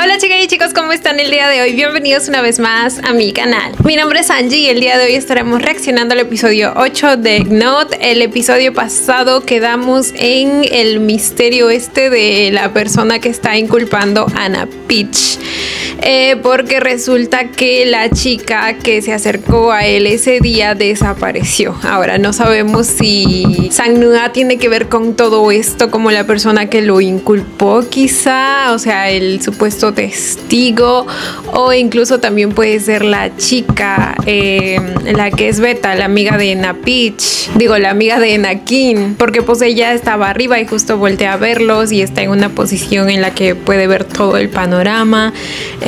Hola chicas y chicos, ¿cómo están el día de hoy? Bienvenidos una vez más a mi canal. Mi nombre es Angie y el día de hoy estaremos reaccionando al episodio 8 de Note. El episodio pasado quedamos en el misterio de la persona que está inculpando a Anna Peach. Porque resulta que la chica que se acercó a él ese día desapareció. Ahora no sabemos si Sang-Nua tiene que ver con todo esto como la persona que lo inculpó quizá, o sea, el supuesto testigo, o incluso también puede ser la chica, la que es Beta, la amiga de Anna Peach, la amiga de Anakin, porque pues ella estaba arriba y justo voltea a verlos y está en una posición en la que puede ver todo el panorama.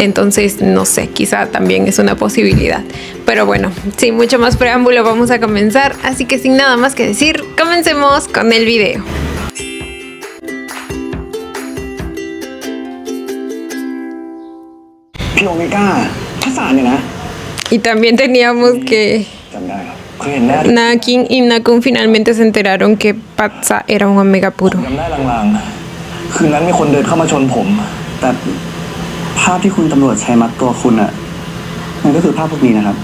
Entonces, no sé, quizá también es una posibilidad. Pero bueno, sin mucho más preámbulo, vamos a comenzar. Así que sin nada más que decir, comencemos con el video. Y también teníamos que Nakin y Nakun finalmente se enteraron que Patsa era un omega puro. ภาพที่คุณตำรวจใช้มัดตัวคุณอ่ะมันก็คือภาพพวกนี้นะครับ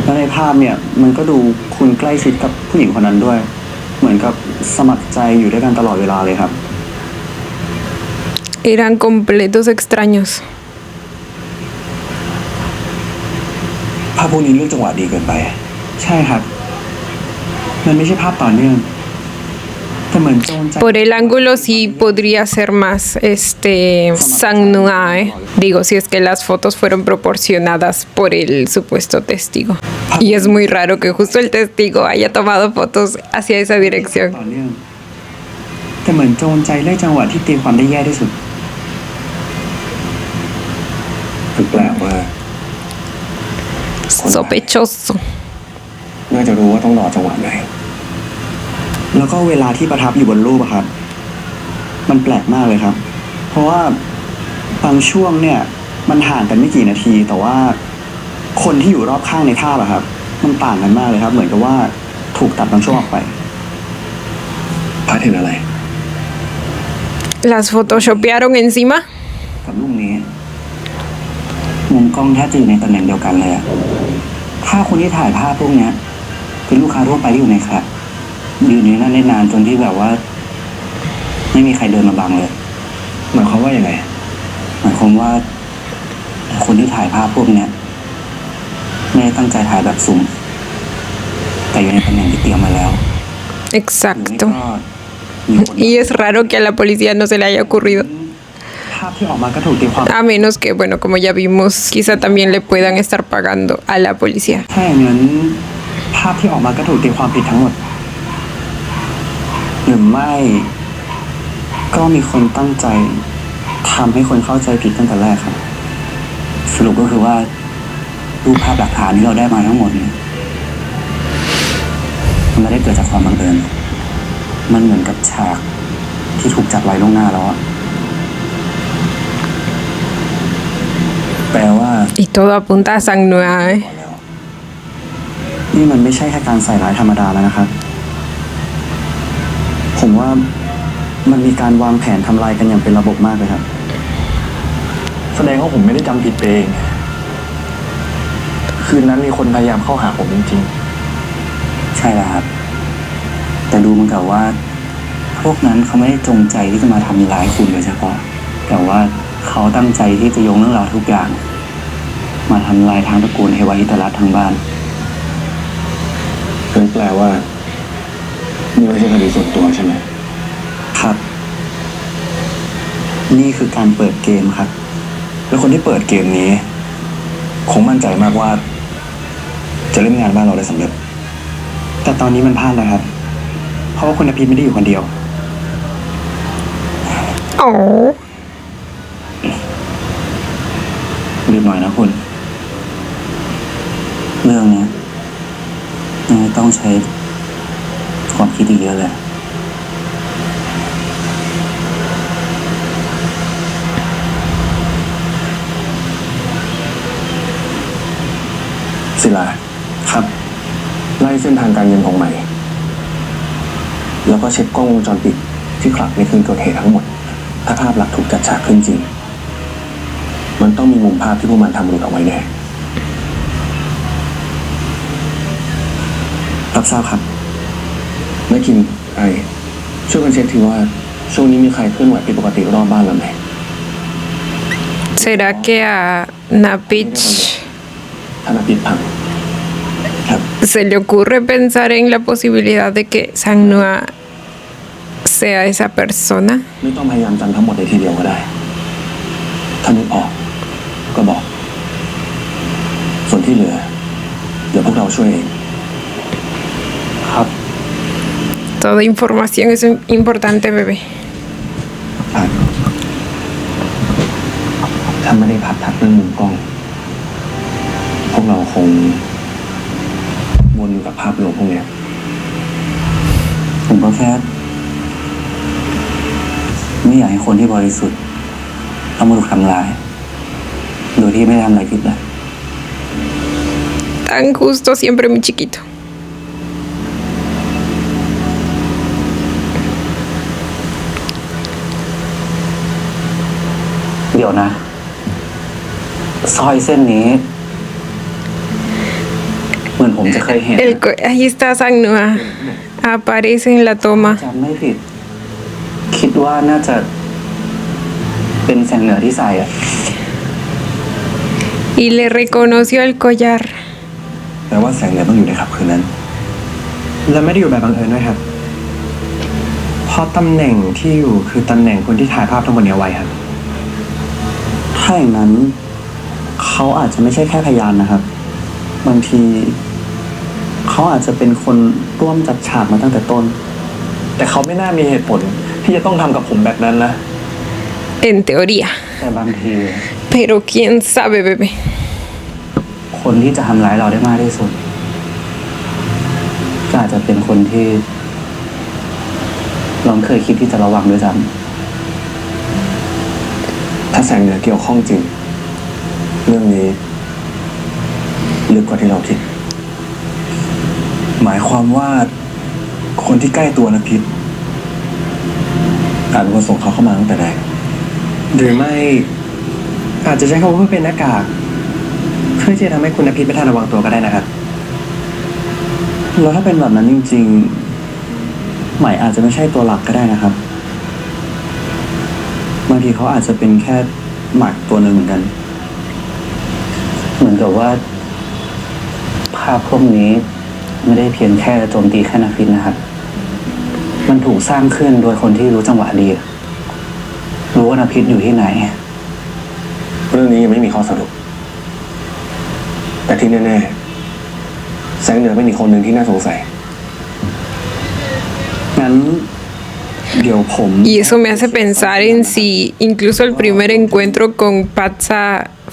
แล้วในภาพเนี่ยมันก็ดูคุณใกล้ชิดกับผู้หญิงคนนั้นด้วยเหมือนกับสมัครใจอยู่ด้วยกันตลอดเวลาเลยครับ Eran completos extraños. ภาพพวกนี้เลือกจังหวะดีเกินไปใช่ครับมันไม่ใช่ภาพต่อเนื่อง Por el ángulo sí podría ser más Sang-Nua, si es que las fotos fueron proporcionadas por el supuesto testigo. Y es muy raro que justo el testigo haya tomado fotos hacia esa dirección. Sospechoso. แล้วก็เวลาที่ประทับอยู่บนรูปอะครับมันแปลกมากเลยครับเพราะว่าบางช่วงเนี่ยมันห่างกันไม่กี่นาทีแต่ว่าคนที่อยู่รอบข้างในภาพอะครับมันต่างกันมากเลยครับเหมือนกับว่าถูกตัดบางช่วงออกไปพัดเห็นอะไร Las photoshopearon encima กับรูปนี้มุมกล้องแทบจะอยู่ในตำแหน่งเดียวกันเลยอะถ้าคนที่ถ่ายภาพพวกนี้เป็นลูกค้าทั่วไปที่อยู่ในครับยืนอยู่นั่นได้นานจนที่แบบว่าไม่มีใครเดินมาบังเลยหมายความว่าอย่างไรหมายความว่าคนที่ถ่ายภาพพวกนี้ไม่ได้ตั้งใจถ่ายแบบสุ่มแต่อยู่ในตำแหน่งที่เตรียมมาแล้ว Exacto. Y es raro que a la policía no se le haya ocurrido. A menos que, bueno, como ya vimos, quizá también le puedan estar pagando a la policía. ใช่เหมือนภาพที่ออกมาก็ถูกตีความผิดทั้งหมดหรือไม่ก็มีคนตั้งใจทำให้คนเข้าใจผิดตั้งแต่แรกครับสรุปก็คือว่ารูปภาพหลักฐานที่เราได้มาทั้งหมดเนี่ยมันไม่ได้เกิดจากความบังเอิญมันเหมือนกับฉากที่ถูกจัดไว้ล่วงหน้าแล้วอะแปลว่า Y todo apunta a Sang-Nua, นี่มันไม่ใช่แค่การใส่ร้ายธรรมดาแล้วนะครับผมว่ามันมีการวางแผนทำลายกันอย่างเป็นระบบมากเลยครับแสดงว่าผมไม่ได้จำผิดเองคืนนั้นมีคนพยายามเข้าหาผมจริงๆใช่แล้วครับแต่ดูเหมือนกับว่าพวกนั้นเขาไม่ได้จงใจที่จะมาทำร้ายคุณโดยเฉพาะแต่ว่าเขาตั้งใจที่จะโยงเรื่องราวทุกอย่างมาทำลายทางตระกูลเทวาฮิตรัตทั้งบ้านนั่นแปลว่านี่ไม่ใช่คดีส่วนตัวใช่ไหมครับนี่คือการเปิดเกมครับแล้วคนที่เปิดเกมนี้คงมั่นใจมากว่าจะเล่นงานบ้านเราได้สำเร็จแต่ตอนนี้มันพลาดแล้วครับเพราะว่าคุณอภิษไม่ได้อยู่คนเดียวอ๋อรีบหน่อยนะคุณเรื่องนี้ต้องใช้ความคิดอีกเยอะเลยศิลาครับไล่เส้นทางการเงินของใหม่แล้วก็เช็คกล้องวงจรปิดที่คลับในคืนเกิดเหตุทั้งหมดถ้าภาพหลักถูกจัดฉากขึ้นจริง มันต้องมีมุมภาพที่พวกมันทำหลุดออกไว้แน่รับทราบครับแม่คิมไอช่วยกันเช็คทีว่าช่วงนี้มีใครเคลื่อนไหวผิดปกติรอบบ้านเราไหม ¿Será que a Napich ถ้านาปิดพัง se le ocurre pensar en la posibilidad de que Sang-Nua sea esa persona? ไม่ต้องพยายามจำทั้งหมดในทีเดียวก็ได้ถ้านึกออกก็บอกส่วนที่เหลือเดี๋ยวพวกเราช่วยเองครับ Toda información es importante, bebé. ถ้าไม่ได้พัดทักเรื่องมุมกล้องพวกเราคงวนอยู่กับภาพรวมพวกเนี้ยผมก็แค่ไม่อยากให้คนที่บริสุทธิ์ต้องมาถูกทำร้ายโดยที่ไม่ได้ทำอะไรผิดเลย Tan justo siempre, mi chiquito. เดี๋ยวนะสร้อยเส้นนี้เหมือนผมจะเคยเห็น Ahí está Sang-Nua. Aparece en la toma. จำไม่ผิด คิดว่าน่าจะเป็นแสงเหนือที่ใส่อะ Y le reconoció el collar. แปลว่าแสงเหนือต้องอยู่ในขับคืนนั้น และไม่ได้อยู่แบบบังเอิญด้วยครับเพราะตำแหน่งที่อยู่คือตำแหน่งคนที่ถ่ายภาพทั้งหมดนี้เอาไว้ครับ ถ้าอย่างนั้นเขาอาจจะไม่ใช่แค่พยานนะครับ บางทีเขาอาจจะเป็นคนร่วมจัดฉากมาตั้งแต่ต้น แต่เขาไม่น่ามีเหตุผลที่จะต้องทำกับผมแบบนั้นนะ En teoría. แต่บางที Pero quién sabe, bebé. คนที่จะทำร้ายเราได้มากที่สุดก็อาจจะเป็นคนที่เราเคยคิดที่จะระวังด้วยซ้ำ ถ้าแสงเหนือเกี่ยวข้องจริง เรื่องนี้ลึกกว่าที่เราคิด หมายความว่าคนที่ใกล้ตัวนะพิษอาจเป็นคนส่งเขาเข้ามาตั้งแต่แรก หรือไม่อาจจะใช้คำว่าเพื่อเป็นหน้ากากเพื่อที่จะทำให้คุณอภิษไม่ทันระวังตัวก็ได้นะครับ แล้วถ้าเป็นแบบนั้นจริงๆใหม่อาจจะไม่ใช่ตัวหลักก็ได้นะครับบางทีเขาอาจจะเป็นแค่หมักตัวหนึ่งเหมือนกัน เหมือนกับว่าภาพพวกนี้ไม่ได้เพียงแค่โจมตีแค่นาฟินนะครับ มันถูกสร้างขึ้นโดยคนที่รู้จังหวะดี รู้ว่านาพิษอยู่ที่ไหน เรื่องนี้ยังไม่มีข้อสรุป แต่ที่แน่ๆแสงเหนือเป็นอีกคนหนึ่งที่น่าสงสัย งั้นเดี๋ยวผม Y eso me hace pensar en si incluso el primer encuentro con Patsa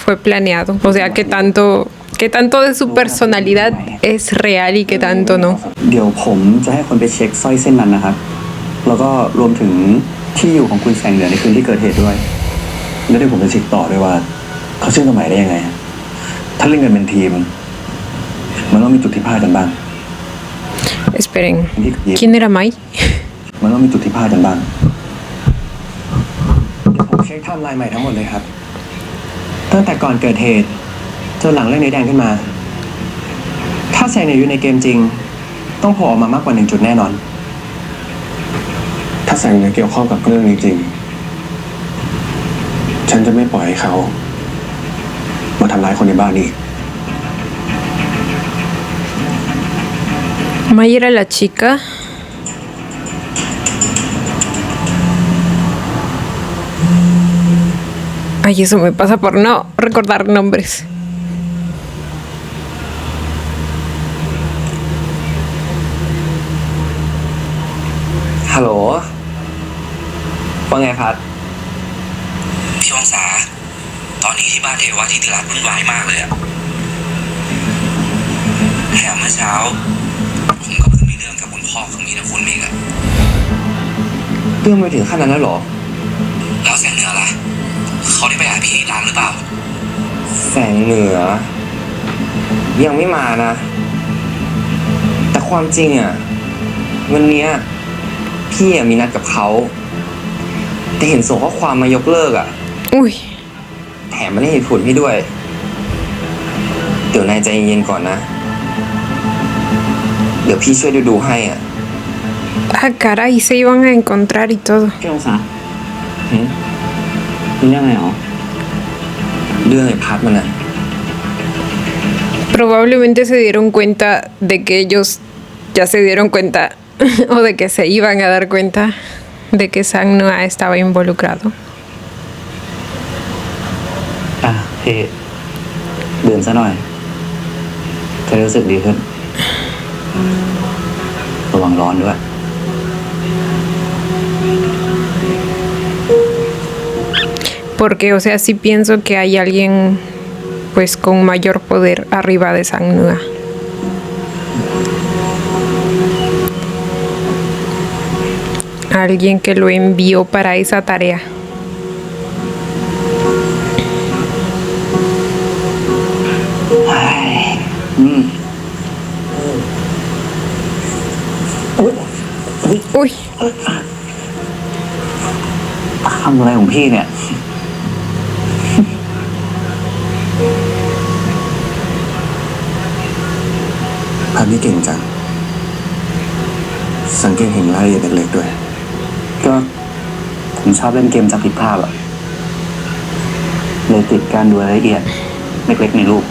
fue planeado. O sea, qué tanto de su personalidad es real y qué tanto no. เดี๋ยวผมจะให้คนไปเช็คสร้อยเส้นนั้นนะครับ แล้วก็รวมถึงที่อยู่ของคุณแสงเหนือในคืนที่เกิดเหตุด้วย แล้วเดี๋ยวผมจะเช็คต่อด้วยว่า เขาเชื่อมกับหมายได้ยังไง ถ้าเล่นกันเป็นทีม มันต้องมีจุดที่พลาดกันบ้าง Esperen. ¿Quién era Mai? มันต้องมีจุดที่พลาดกันบ้าง เดี๋ยวผมเช็คไทม์ไลน์ใหม่ทั้งหมดเลยครับ ตั้งแต่ก่อนเกิดเหตุจนหลังเรื่องนี้แดงขึ้นมา ถ้าแสงเหนืออยู่ในเกมจริง ต้องโผล่ออกมามากกว่า1จุดแน่นอน ถ้าแสงเหนือเกี่ยวข้องกับเรื่องนี้จริง ฉันจะไม่ปล่อยให้เขา มาทำร้ายคนในบ้านนี้ Mai era la chica. Ay, eso me pasa por no recordar nombres. ฮัลโหลว่าไงพัด พี่วงศาตอนนี้ที่บ้านเทวะทิติรัตน์วุ่นวายมากเลยอะแถมเมื่อเช้า ผมก็เพิ่งมีเรื่องกับคุณพ่อของมีนะคุณเมกอะ เรื่องไปถึงขั้นนั้นแล้วเหรอ แล้วแสงเหนือล่ะเขาได้ไปหาพี่ร้านหรือเปล่า แสงเหนือ ยังไม่มานะ แต่ความจริงอ่ะ วันเนี้ยพี่มีนัดกับเขา แต่เห็นส่งข้อความมายกเลิกอ่ะ Uy, แถมไม่ได้เหตุผลให้ด้วย เดี๋ยวนายใจเย็นๆก่อนนะ เดี๋ยวพี่ช่วยดูให้อ่ะ Ah, caray, se iban a encontrar y todo. พี่องศามีเรื่องอะไรหรอ เรื่องไอ้พัดมันอ่ะ Probablemente se dieron cuenta de que ellos ya se dieron cuenta o de que se iban a dar cuenta de que Sang Noa estaba involucrado. พี่ดื่มซะหน่อยจะรู้สึกดีขึ้นระวังร้อนด้วย Porque, o sea, sí pienso que hay alguien pues con mayor poder arriba de Sang Noa. Alguien que lo envió para esa tarea. Uy, ทำอะไรของพี่เนี่ย พัดนี่เก่งจัง สังเกตเห็นรายละเอียดเล็กๆด้วย ก็ผมชอบเล่นเกมจับผิดภาพอะเลยติดการดูรายละเอียดเล็กๆในรูป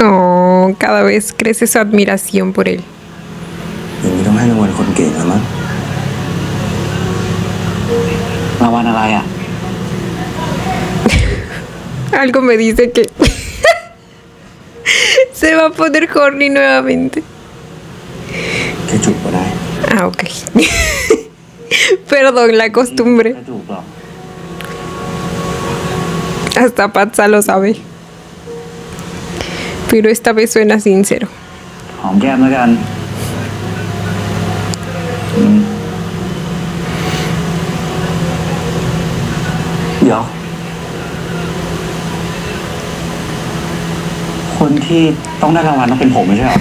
oh, cada vez crece su admiración por él. อย่างนี้ต้องให้รางวัลคนเก่งแล้วมั้ง รางวัลอะไรอ่ะ Algo me dice que se va a poner horny nuevamente. แค่จุดก็ได้ Ah, ok. Perdón, la costumbre. ไม่ถูกหรอก Hasta Patsa lo sabe. Pero esta vez suena sincero. หอมแก้มแล้วกันเดี๋ยว คนที่ต้องได้รางวัลต้องเป็นผมไม่ใช่หรอ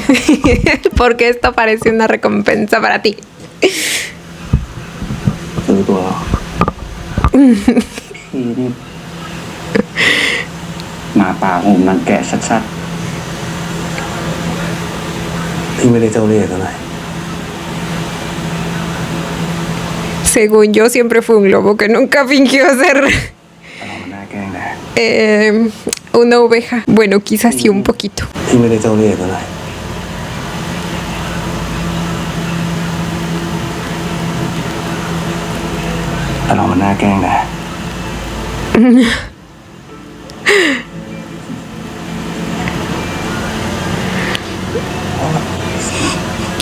Porque esto parece una recompensa para ti. รู้ตัวหรอพี่นี่หมาป่าผมนางแกะชัด พี่ไม่ได้เจ้าเล่ห์เท่าไหร่ Según yo, siempre fue un lobo que nunca fingió ser ๆเรามันน่าแกล้งแหละ una oveja. Bueno, quizás sí un poquito. พี่ไม่ได้เจ้าเล่ห์เท่าไหร่ แต่เรามันน่าแกล้งแหละ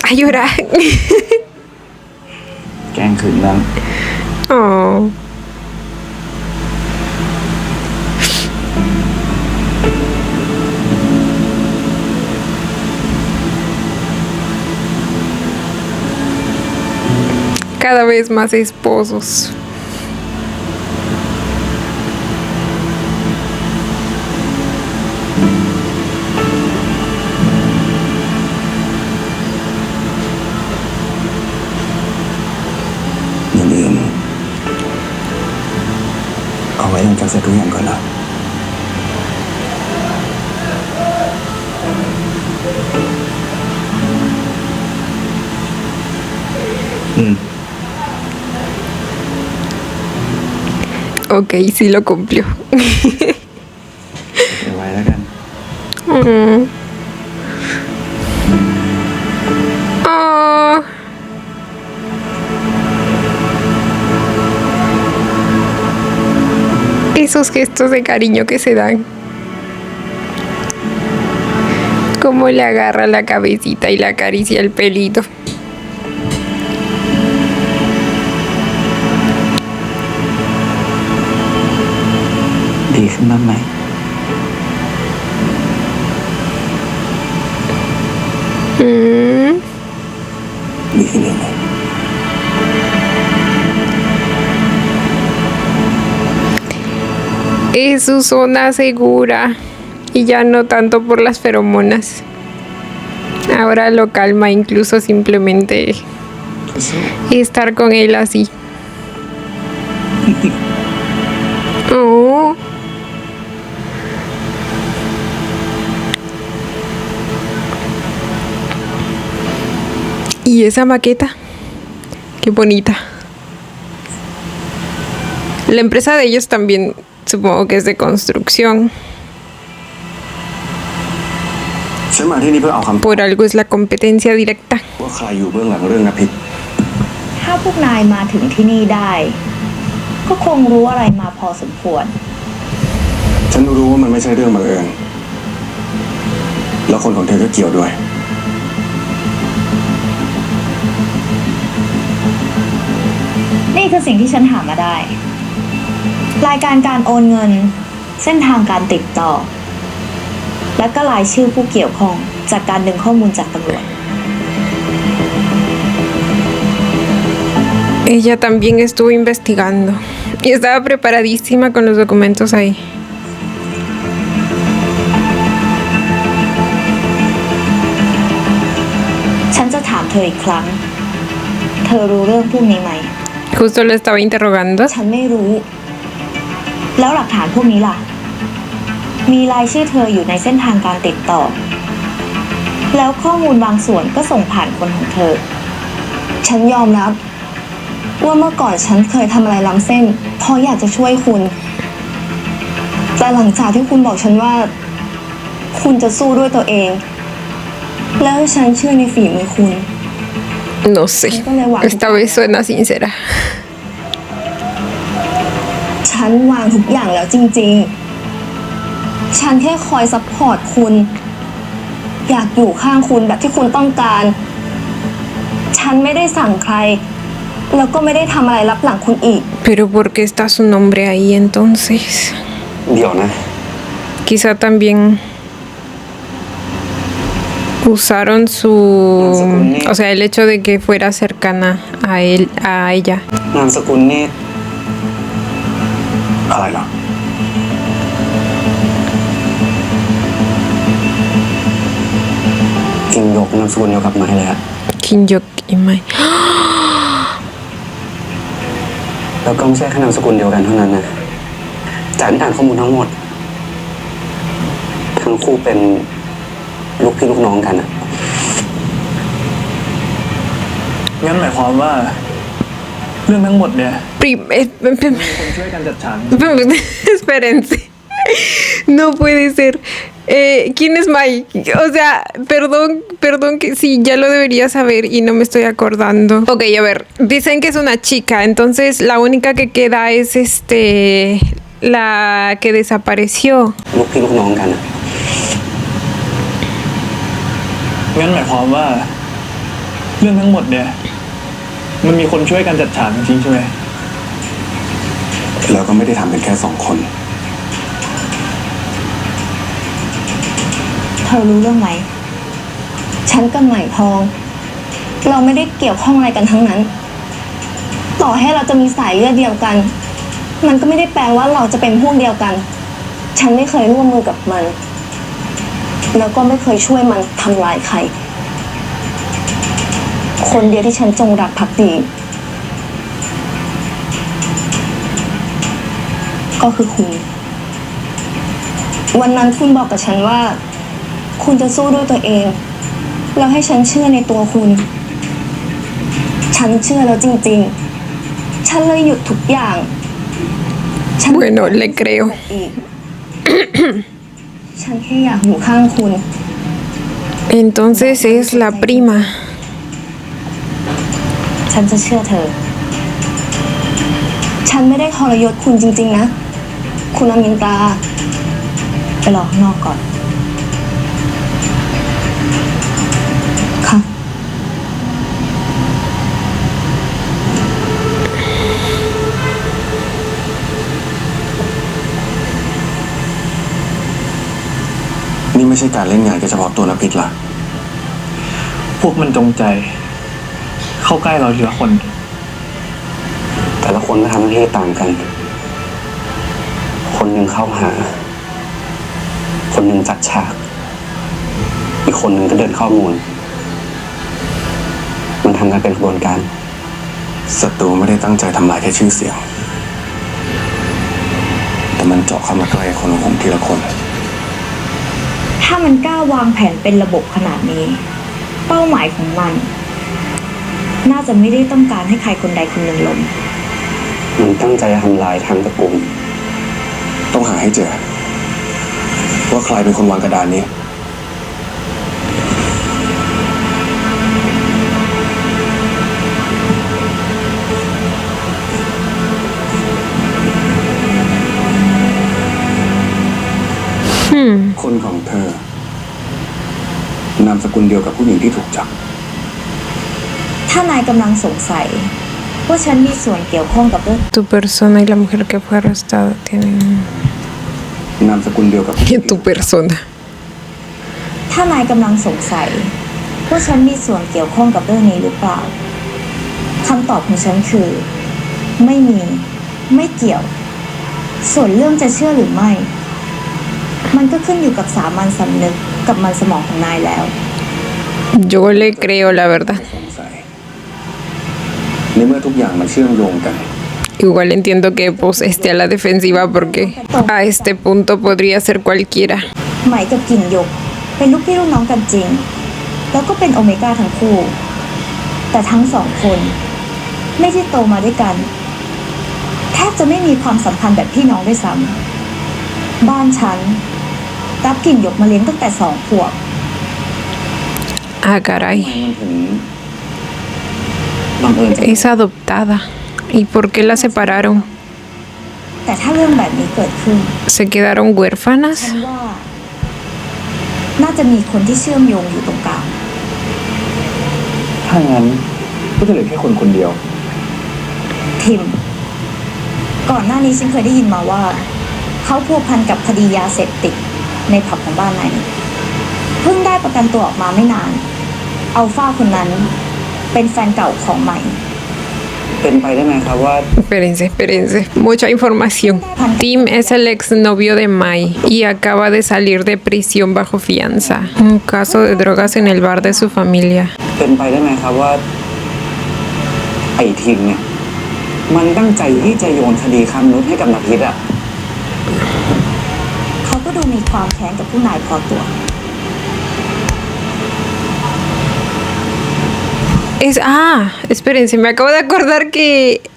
A llorar. แกล้งคืนนั้น Oh. Cada vez más esposos. Nhìn điền Có mấy anh chắc sẽ cứu nhận con nào. Ok, sí lo cumplió. เดี๋ยวไว้แล้วกัน Oh. Esos gestos de cariño que se dan. Como le agarra la cabecita y le acaricia el pelito. ดีขึ้นบ้างไหม Đi khi nào này. Es su zona segura y ya no tanto por las feromonas. Ahora lo calma incluso simplemente estar con él así. Oh. Y esa maqueta, qué bonita. La empresa de ellos también supongo que es de construcción. ฉันมาที่นี่เพื่อเอาคำ Por algo es la competencia directa. ว่าใครอยู่เบื้องหลังเรื่องนภิษ ถ้าพวกนายมาถึงที่นี่ได้ ก็คงรู้อะไรมาพอสมควร ฉันรู้ว่ามันไม่ใช่เรื่องบังเอิญแล้วคนของเธอก็เกี่ยวด้วย นี่คือสิ่งที่ฉันหามาได้ รายการการโอนเงิน เส้นทางการติดต่อ และก็รายชื่อผู้เกี่ยวข้องจากการดึงข้อมูลจากตำรวจ Ella también estuvo investigando y estaba preparadísima con los documentos ahí. ฉันจะถามเธออีกครั้ง เธอรู้เรื่องพวกนี้ไหม Justo lo estaba interrogando. ฉันไม่รู้ แล้วหลักฐานพวกนี้ล่ะ มีรายชื่อเธออยู่ในเส้นทางการติดต่อ แล้วข้อมูลบางส่วนก็ส่งผ่านคนของเธอ ฉันยอมรับ ว่าเมื่อก่อนฉันเคยทำอะไรล้ำเส้นเพราะอยากจะช่วยคุณ แต่หลังจากที่คุณบอกฉันว่า คุณจะสู้ด้วยตัวเอง แล้วฉันเชื่อในฝีมือคุณ No sé. Esta vez suena sincera. ฉันวางทุกอย่างแล้วจริงๆ ฉันแค่คอยซัพพอร์ตคุณ อยากอยู่ข้างคุณแบบที่คุณต้องการ ฉันไม่ได้สั่งใคร แล้วก็ไม่ได้ทำอะไรลับหลังคุณอีก Pero ¿por qué está su nombre ahí entonces? เดี๋ยวนะ Quizá también usaron su... O sea, el hecho de que fuera cercana a él, a ella. นามสกุลนี่ อะไรล่ะ กิงยกนามสกุลเดียวกับไม้เลยอะ Kim Jok y Mai. แล้วก็ไม่ใช่แค่นามสกุลเดียวกันเท่านั้นนะจากที่อ่านข้อมูลทั้งหมด ทั้งคู่เป็นลูกพี่ลูกน้องกันอะ งั้นหมายความว่า เรื่องทั้งหมดเนี่ย คนช่วยกันจัดฉาก Espérense. No puede ser. ¿Quién es Mai? O sea, perdón que sí, ya lo debería saber y no me estoy acordando. Ok, a ver, dicen que es una chica, entonces la única que queda es la que desapareció. ลูกพี่ลูกน้องกันอะ งั้นหมายความว่า เรื่องทั้งหมดเนี่ย มันมีคนช่วยกันจัดฉากจริงๆใช่ไหม แล้วก็ไม่ได้ทำกันแค่2 คน เธอรู้เรื่องไหม ฉันกับไหมทอง เราไม่ได้เกี่ยวข้องอะไรกันทั้งนั้น ต่อให้เราจะมีสายเลือดเดียวกัน มันก็ไม่ได้แปลว่าเราจะเป็นพวกเดียวกัน ฉันไม่เคยร่วมมือกับมัน แล้วก็ไม่เคยช่วยมันทำร้ายใคร คนเดียวที่ฉันจงรักภักดี ก็คือคุณ วันนั้นคุณบอกกับฉันว่า คุณจะสู้ด้วยตัวเอง แล้วให้ฉันเชื่อในตัวคุณ ฉันเชื่อแล้วจริงๆ ฉันเลยหยุดทุกอย่าง Bueno, le creo. อีก ฉันแค่อยากอยู่ข้างคุณ Entonces es la prima. ฉันจะเชื่อเธอ ฉันไม่ได้ทรยศคุณจริงๆนะ คุณอมินตราไปรอข้างนอกก่อน ค่ะ นี่ไม่ใช่การเล่นงานแค่เฉพาะตัวนภิษล่ะ พวกมันจงใจ เข้าใกล้เราทีละคน แต่ละคนก็ทำหน้าที่ต่างกัน คนหนึ่งเข้าหา คนหนึ่งจัดฉาก อีกคนหนึ่งก็เดินข้อมูล มันทำกันเป็นกระบวนการ ศัตรูไม่ได้ตั้งใจทำลายแค่ชื่อเสียง แต่มันเจาะเข้ามาใกล้คนของผมทีละคน ถ้ามันกล้าวางแผนเป็นระบบขนาดนี้ เป้าหมายของมัน น่าจะไม่ได้ต้องการให้ใครคนใดคนหนึ่งล้ม มันตั้งใจทำลายทั้งตระกูล ต้องหาให้เจอ ว่าใครเป็นคนวางกระดานนี้ คนของเธอนามสกุลเดียวกับผู้หญิงที่ถูกจับ ถ้านายกำลังสงสัยว่าฉันมีส่วนเกี่ยวข้องกับเรื่อง Tu persona y la mujer que fue arrestada tienen นามสกุลเดียวกับผู้หญิง tu persona. ถ้านายกำลังสงสัยว่าฉันมีส่วนเกี่ยวข้องกับเรื่องนี้หรือเปล่าคำตอบของฉันคือ ไม่มี ไม่เกี่ยว ส่วนเรื่องจะเชื่อหรือไม่ มันก็ขึ้นอยู่กับสามัญสำนึกกับมันสมองของนายแล้ว Yo le creo la verdad. สงสัยในเมื่อทุกอย่างมันเชื่อมโยงกัน Igual entiendo que pues esté a la defensiva porque a este punto podría ser cualquiera. ไหมกับกิ่งหยกเป็นลูกพี่ลูกน้องกันจริง แล้วก็เป็นโอเมก้าทั้งคู่ แต่ทั้งสองคน ไม่ได้โตมาด้วยกัน แทบจะไม่มีความสัมพันธ์แบบพี่น้องด้วยซ้ำบ้านฉันรับกิ่งหยกมาเลี้ยงตั้งแต่2 ขวบ Ah, caray. มันถึงบังเอิญจะ Es adoptada. ¿Y por qué la separaron? แต่ถ้าเรื่องแบบนี้เกิดขึ้น ¿Se quedaron ฉัน huérfanas? ว่า น่าจะมีคนที่เชื่อมโยงอยู่ตรงกลาง ถ้างั้นก็จะเหลือแค่คนคนเดียว ทิม ก่อนหน้านี้ฉันเคยได้ยินมาว่า เขาพัวพันกับคดียาเสพติดในผับของบ้านนายเพิ่งได้ประกันตัวออกมาไม่นาน อัลฟาคนนั้น เป็นแฟนเก่าของใหม่ เป็นไปได้ไหมครับว่า Espérense. Mucha información. Tim es el exnovio de Mai y acaba de salir de prisión bajo fianza. Un caso de drogas en el bar de su familia. เป็นไปได้ไหมครับว่า ไอ้ทิงเนี่ย มันตั้งใจที่จะโยนคดีค้ามนุษย์ให้กับนภิษอะ เขาก็ดูมีความแค้นกับผู้นายพอตัว Espérense, me acabo de acordar que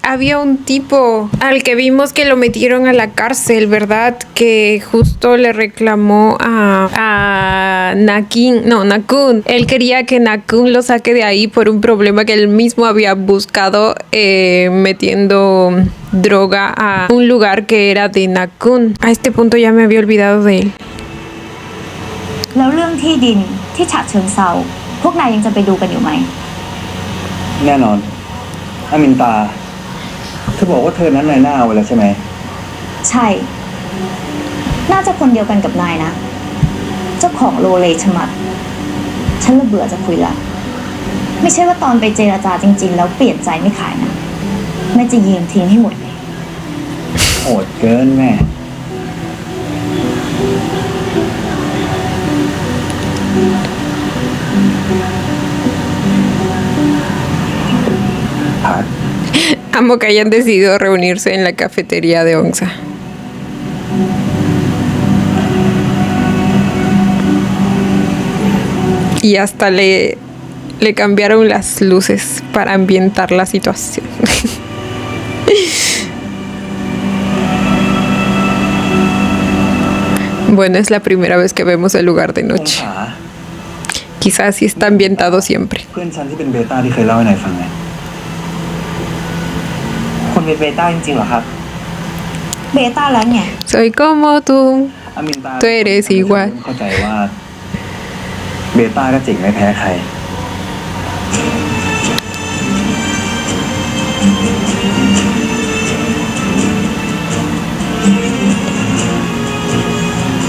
había un tipo al que vimos que lo metieron a la cárcel, ¿verdad? Que justo le reclamó a Nakun. Él quería que Nakun lo saque de ahí por un problema que él mismo había buscado metiendo droga a un lugar que era de Nakun. A este punto ya me había olvidado de él. แล้วเรื่องที่ดินที่ฉะเชิงเซาพวกนายยังจะไปดูกันอยู่ไหม แน่นอนอามินตาเธอบอกว่าเธอนั้นนายหน้าเอาไว้แล้วใช่ไหม ใช่ น่าจะคนเดียวกันกับนายนะ เจ้าของโลเลชมัด ฉันละเบื่อจะคุยละ ไม่ใช่ว่าตอนไปเจรจาจริงๆ แล้วเปลี่ยนใจไม่ขายนะแม่จะยิงทิ้งให้หมดเลย โหดเกินแม่ Amo que hayan decidido reunirse en la cafetería de Onza. Y hasta le cambiaron las luces para ambientar la situación. Bueno, es la primera vez que vemos el lugar de อง noche. ศา Quizás así está ambientado siempre. เพื่อนฉันที่เป็นเบต้าที่เคยเล่าให้นายฟังไง คนเป็นเบต้าจริงๆเหรอครับ เบต้าแล้วไง Soy como tú. อามินตา เธอเรซีกว่า เข้าใจว่า เบต้าก็เจ๋งไม่แพ้ใคร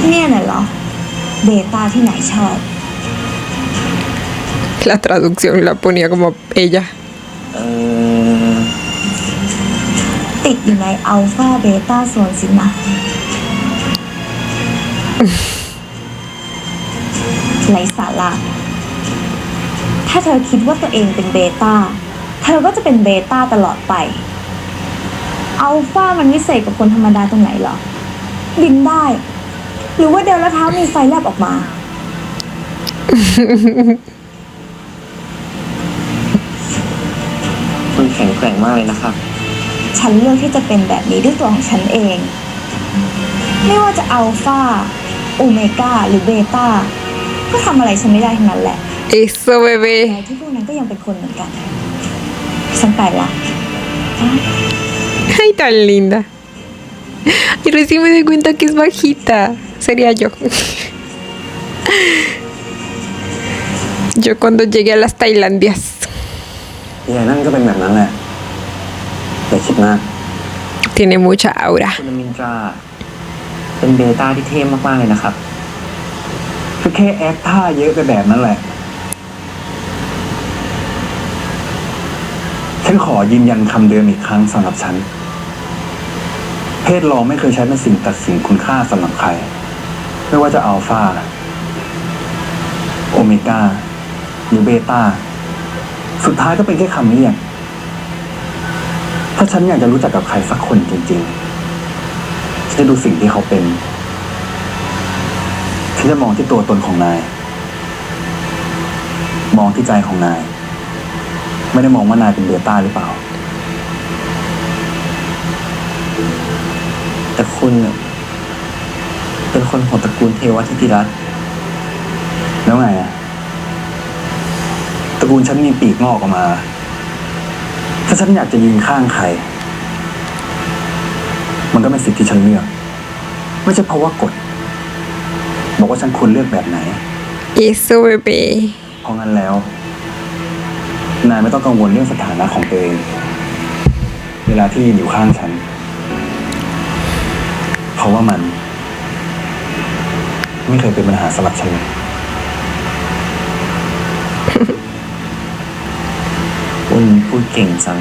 เนี่ยน่ะเหรอ เบต้าที่ไหนชอบ La traducción la ponía como ella. ติดอยู่ในอัลฟาเบต้าโซนสินะ ไร้สาระถ้าเธอคิดว่าตัวเองเป็นเบต้า เธอก็จะเป็นเบต้าตลอดไป อัลฟามันวิเศษกว่าคนธรรมดาตรงไหนเหรอ บินได้ หรือว่าเดินแล้วเท้ามีไฟแลบออกมา คุณแข็งแกร่งมากเลยนะครับ ฉันเลือกที่จะเป็นแบบนี้ด้วยตัวของฉันเอง ไม่ว่าจะอัลฟาโอเมก้าหรือเบต้าก็ทำอะไรฉันไม่ได้ทั้งนั้นแหละ Eso, bebé. แต่ที่พวกนั้นก็ยังเป็นคนเหมือนกัน ฉันไปละ Ay, tan linda. Y recién me doy cuenta que es bajita. Sería yo. Yo cuando llegué a las Tailandias. ยายนั่นก็เป็นแบบนั้นแหละอย่าคิดมาก Tiene mucha aura. คุณมินตรา เป็นเบต้าที่เท่มากๆเลยนะครับ ก็แค่แอคท่าเยอะไปแบบนั้นแหละ ฉันขอยืนยันคำเดิมอีกครั้งสำหรับฉัน เพศรองไม่เคยใช้เป็นสิ่งตัดสินคุณค่าสำหรับใคร ไม่ว่าจะอัลฟาโอเมก้าหรือเบต้า สุดท้ายก็เป็นแค่คำเรียก ถ้าฉันอยากจะรู้จักกับใครสักคนจริงๆฉันจะดูสิ่งที่เขาเป็นฉันจะมองที่ตัวตนของนาย มองที่ใจของนาย ไม่ได้มองว่านายเป็นเบต้าหรือเปล่า แต่คุณเนี่ยเป็นคนของตระกูลเทวทิติรัตน์ แล้วไงอะตระกูลฉันมีปีกงอกออกมา ถ้าฉันอยากจะยืนข้างใคร มันก็เป็นสิทธิ์ที่ฉันเลือก ไม่ใช่เพราะว่ากฎบอกว่าฉันควรเลือกแบบไหน Eso, bebé. เพราะงั้นแล้ว นายไม่ต้องกังวลเรื่องสถานะของตัวเอง เวลาที่ยืนอยู่ข้างฉัน เพราะว่ามัน ไม่เคยเป็นปัญหาสำหรับฉันเลย คุณพูดเก่งจัง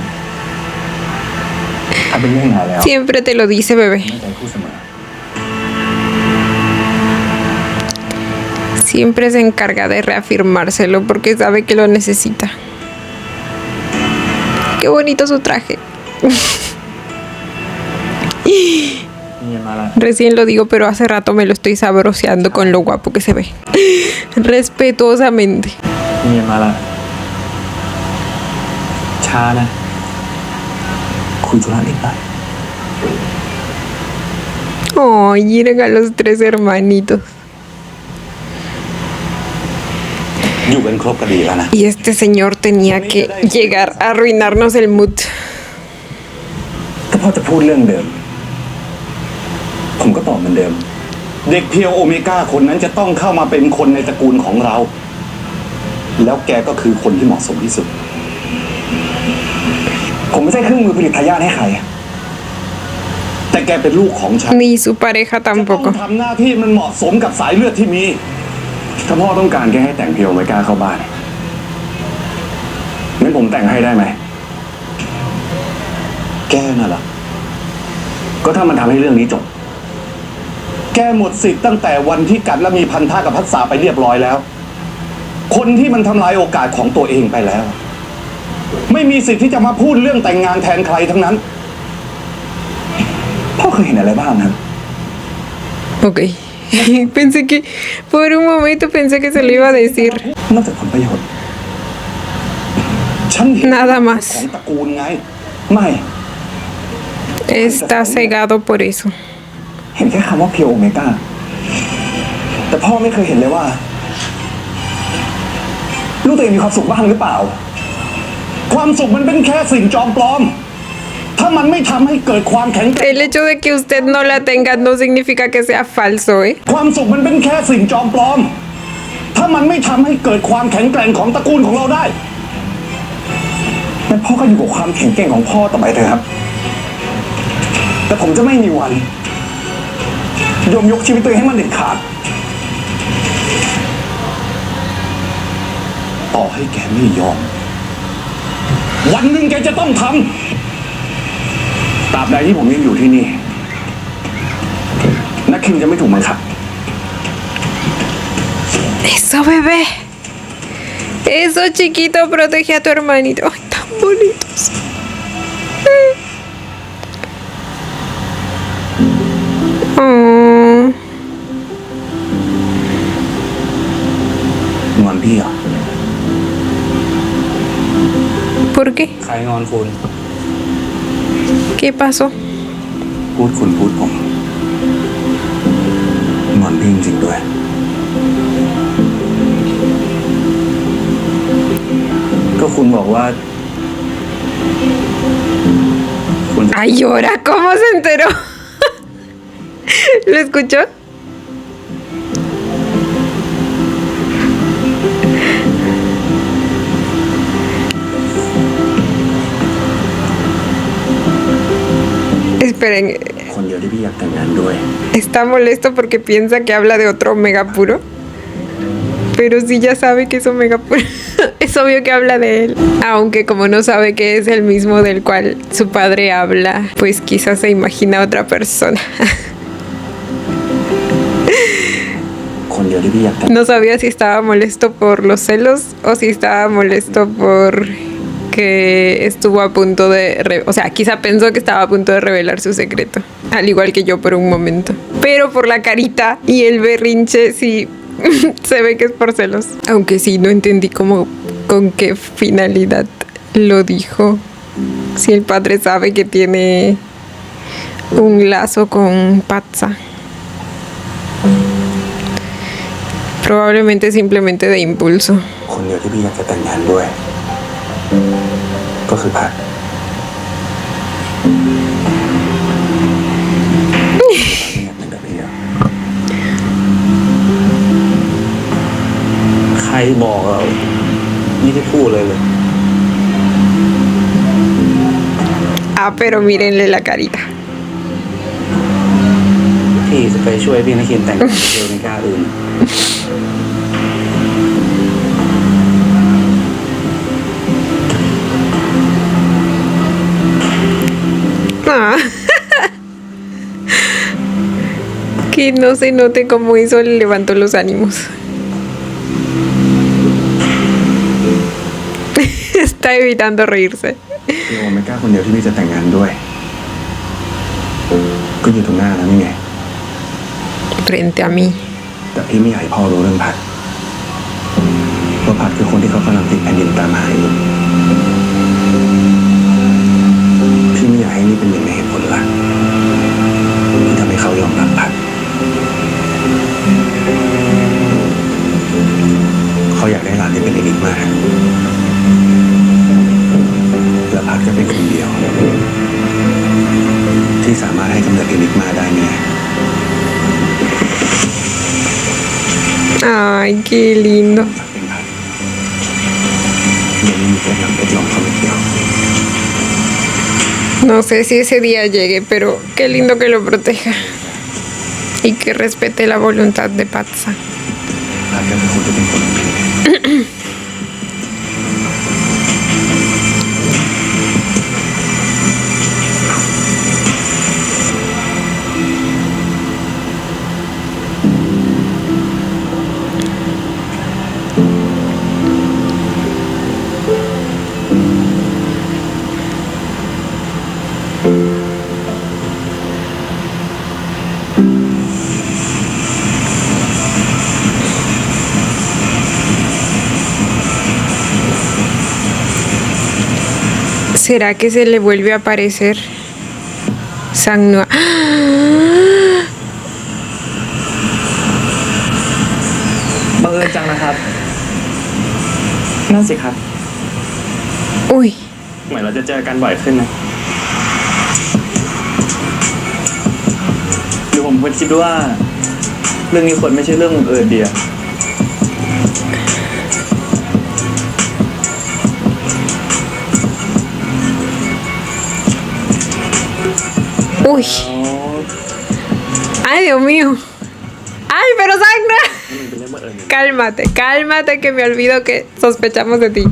ถ้าเป็นเรื่องงานแล้ว Siempre te lo dice, bebé. ไม่ใจพูดเสมอ Siempre se encarga de reafirmárselo porque sabe que lo necesita. Qué bonito su traje. นี่มาละ Recién lo digo, pero hace rato me lo estoy sabroseando con lo guapo que se ve. Respetuosamente. นี่มาละช้านะ คุยธุระนิดหน่อย Oh, miren a los tres hermanitos. อยู่กันครบก็ดีแล้วนะ Y este señor tenía que llegar a arruinarnos el mood. ถ้าพ่อจะพูดเรื่องเดิม ผมก็ตอบเหมือนเดิม เด็กเพียวโอเมก้าคนนั้นจะต้องเข้ามาเป็นคนในตระกูลของเรา แล้วแกก็คือคนที่เหมาะสมที่สุด ผมไม่ใช่เครื่องมือผลิตทายาทให้ใคร แต่แกเป็นลูกของฉัน Ni su pareja จะต้อง tampoco. ทำหน้าที่มันเหมาะสมกับสายเลือดที่มี ถ้าพ่อต้องการแกให้แต่งเพียวไม่กล้าเข้าบ้านงั้นผมแต่งให้ได้ไหม แกน่ะเหรอ ก็ถ้ามันทำให้เรื่องนี้จบ แกหมดสิทธิ์ตั้งแต่วันที่กัดและมีพันธะกับพัสสาไปเรียบร้อยแล้ว คนที่มันทำลายโอกาสของตัวเองไปแล้ว ไม่มีสิทธิ์ที่จะมาพูดเรื่องแต่งงานแทนใครทั้งนั้น พ่อเคยเห็นอะไรบ้างครับ Ok. Pensé que, por un momento pensé que se lo iba a decir. นอกจากผลประโยชน์ ฉันเห็น Nada más. ของตระกูลไง ไม่ Está cegado por eso. เห็นแค่คำว่าเพียวโอเมก้า แต่พ่อไม่เคยเห็นเลยว่า ลูกตัวเองมีความสุขบ้างหรือเปล่า ความสุขมันเป็นแค่สิ่งจอมปลอม ถ้ามันไม่ทำให้เกิดความแข็งแกร่ง El hecho de que usted no la tenga no significa que sea falso, ¿eh? ความสุขมันเป็นแค่สิ่งจอมปลอม ถ้ามันไม่ทำให้เกิดความแข็งแกร่งของตระกูลของเราได้งั้นพ่อก็อยู่กับความแข็งแกร่งของพ่อต่อไปเถอะครับ แต่ผมจะไม่มีวันยกชีวิตตัวเองให้มันเด็ดขาด ต่อให้แกไม่ยอม วันหนึ่งแกจะต้องทำตราบใดที่ผมยังอยู่ที่นี่ นักคิมจะไม่ถูกบังคับ Eso, bebé. Eso, chiquito, protege a tu hermanito. Ay, tan bonitos. Oh. ใครงอนคุณ ¿Qué pasó? พูดคุณพูดผมงอนพี่จริงๆด้วย ก็คุณบอกว่า คุณจะ Ay, llora, ¿cómo se enteró? ¿Lo escuchó? Esperen, คนเดียวที่พี่อยากแต่งงานด้วย está molesto porque piensa que habla de otro Omega Puro. Pero sí ya sabe que es Omega Puro. Es obvio que habla de él. Aunque como no sabe que es el mismo del cual su padre habla, pues quizás se imagina a otra persona. คนเดียวที่พี่อยากแต่ง No sabía si estaba molesto por los celos o si estaba molesto por que estuvo a punto de... O sea, quizá pensó que estaba a punto de revelar su secreto. Al igual que yo por un momento. Pero por la carita y el berrinche sí se ve que es por celos. Aunque sí, no entendí cómo, con qué finalidad lo dijo. Si el padre sabe que tiene un lazo con Patsa. Probablemente simplemente de impulso. คนเดียวที่พี่อยากจะแต่งงานด้วย ก็คือพัดไม่อยากแต่งกับพี่อะ ใครบอกเราไม่ได้พูดเลย Ah, pero mírenle la carita. พี่จะไปช่วยพี่นักเขียนแต่งกับเดลในก้าอื่น Ah. Que no se note cómo eso le levantó los ánimos. Está evitando reírse. พี่โอเมก้าคนเดียวที่พี่จะแต่งงานด้วย ก็อยู่ตรงหน้าแล้วนี่ไง Frente a mí. แต่พี่ไม่อยากให้พ่อรู้เรื่องพัดว่าพัดคือคนที่เขากำลังติดแผ่นดินตามหาอยู่พี่ไม่อยากให้นี่เป็นหนึ่งในเหตุผลหลักที่ทำให้เขายอมรับพัดเขาอยากได้หลานที่เป็นเอนิกมาและพัดก็เป็นคนเดียว ที่สามารถให้กำเนิดเอนิกมาได้แน่ Ay, qué lindo. เป็นพัดเดี๋ยวนี้มีแค่นำไปลองเขาไม่เกี่ยว No sé si ese día llegue, pero qué lindo que lo proteja. Y que respete la voluntad de Patsa. พัดก็คือคนที่เป็นคนของพี่ ¿Será que se le vuelve a aparecer Sang-Nua? บังเอิญจังนะครับ นั่นสิครับ Uy, เหมือนเราจะเจอกันบ่อยขึ้นนะหรือผมควรคิดว่า เรื่องนี้ควรไม่ใช่เรื่องบังเอิญเดียว uy. Ay, Dios mío. Ay, pero Sang-Nua. Cálmate, cálmate que me olvido que sospechamos de ti.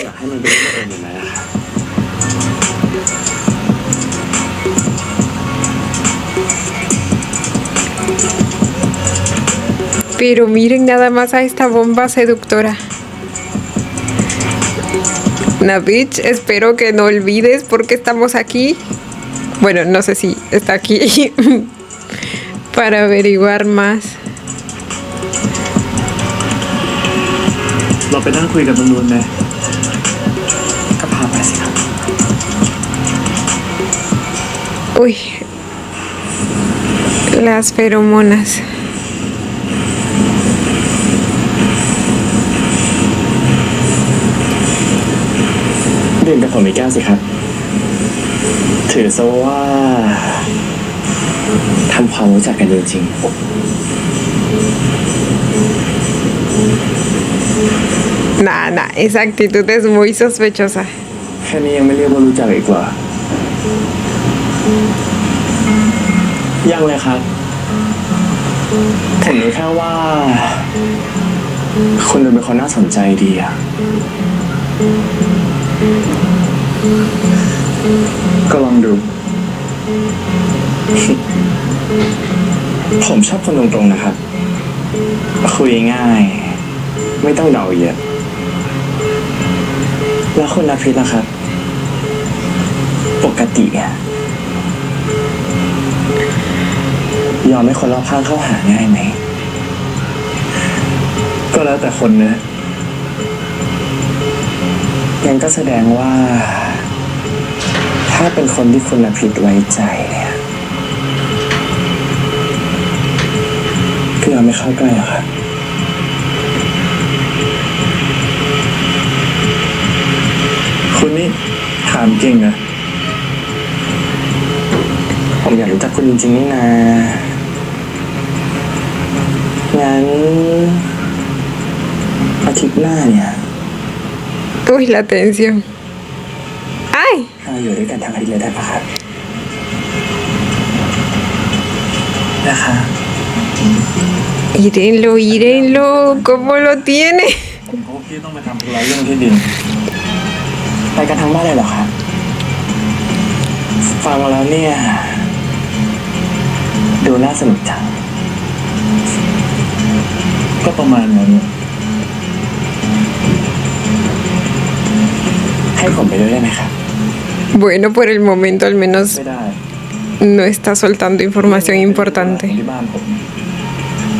อยากให้มันเป็นเรื่องบังเอิญอย่างไรอะครับ Pero miren nada más a esta bomba seductora. Navitch, espero que no olvides por qué estamos aquí. Bueno, no sé si está aquí para averiguar más. เราไปนั่งคุยกับตำรวจเลยกับพัด Uy, las feromonas. ดื่มกับผมอีกแก้วสิครับ ถือซะว่าทำความรู้จักกันจริง Nah, esa actitud es muy sospechosa. ๆแค่นี้ยังไม่เรียกว่ารู้จักอีกเหรอยังเลยครับผมรู้แค่ว่าคุณดูเป็นคนน่าสนใจดีอะก็ลองดู ผมชอบคนตรงๆนะครับ คุยง่าย ไม่ต้องเดาเยอะ แล้วคุณนภิษล่ะครับ ปกติอะยอมให้คนรอบข้างเข้าหาง่ายไหม ก็แล้วแต่คนนะยังก็แสดงว่า ถ้าเป็นคนที่คุณนภิษไว้ใจเนี่ยก็ยอมไม่เข้าใกล้หรอกครับ คุณนี่ถามเก่งนะ ผมอยากรู้จักคุณจริงๆนี่นางั้นอาทิตย์หน้าเนี่ย Uy, la tensión. ¡Ay! เราอยู่ด้วยกันทั้งอาทิตย์เลยได้ปะครับนะคะ Írenlo, ¿cómo lo tiene? คุณพ่อพี่ต้องไปทำธุระเรื่องที่ดิน ไปกันทั้งบ้านเลยเหรอครับ ฟังแล้วเนี่ย ดูน่าสนุกจัง ก็ประมาณนั้น ให้ผมไปด้วยได้ไหมครับ Bueno, por el momento al menos ไม่ได้ no está soltando información importante. ที่บ้านผม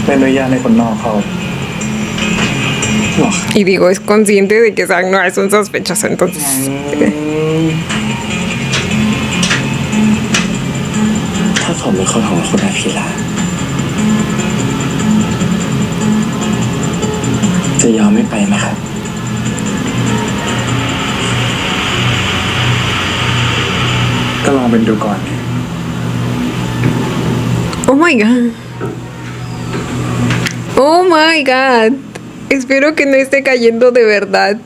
ไม่อนุญาตให้คนนอกเข้าหรอ Y digo, es consciente de que Sang no es un sospechoso, entonces... ถ้าผมเป็นคนของคุณอาภิล่ะจะยอมไม่ไปไหมครับ ก็ลองเป็นดูก่อน Oh my god. Oh my god. Espero que no esté cayendo de verdad.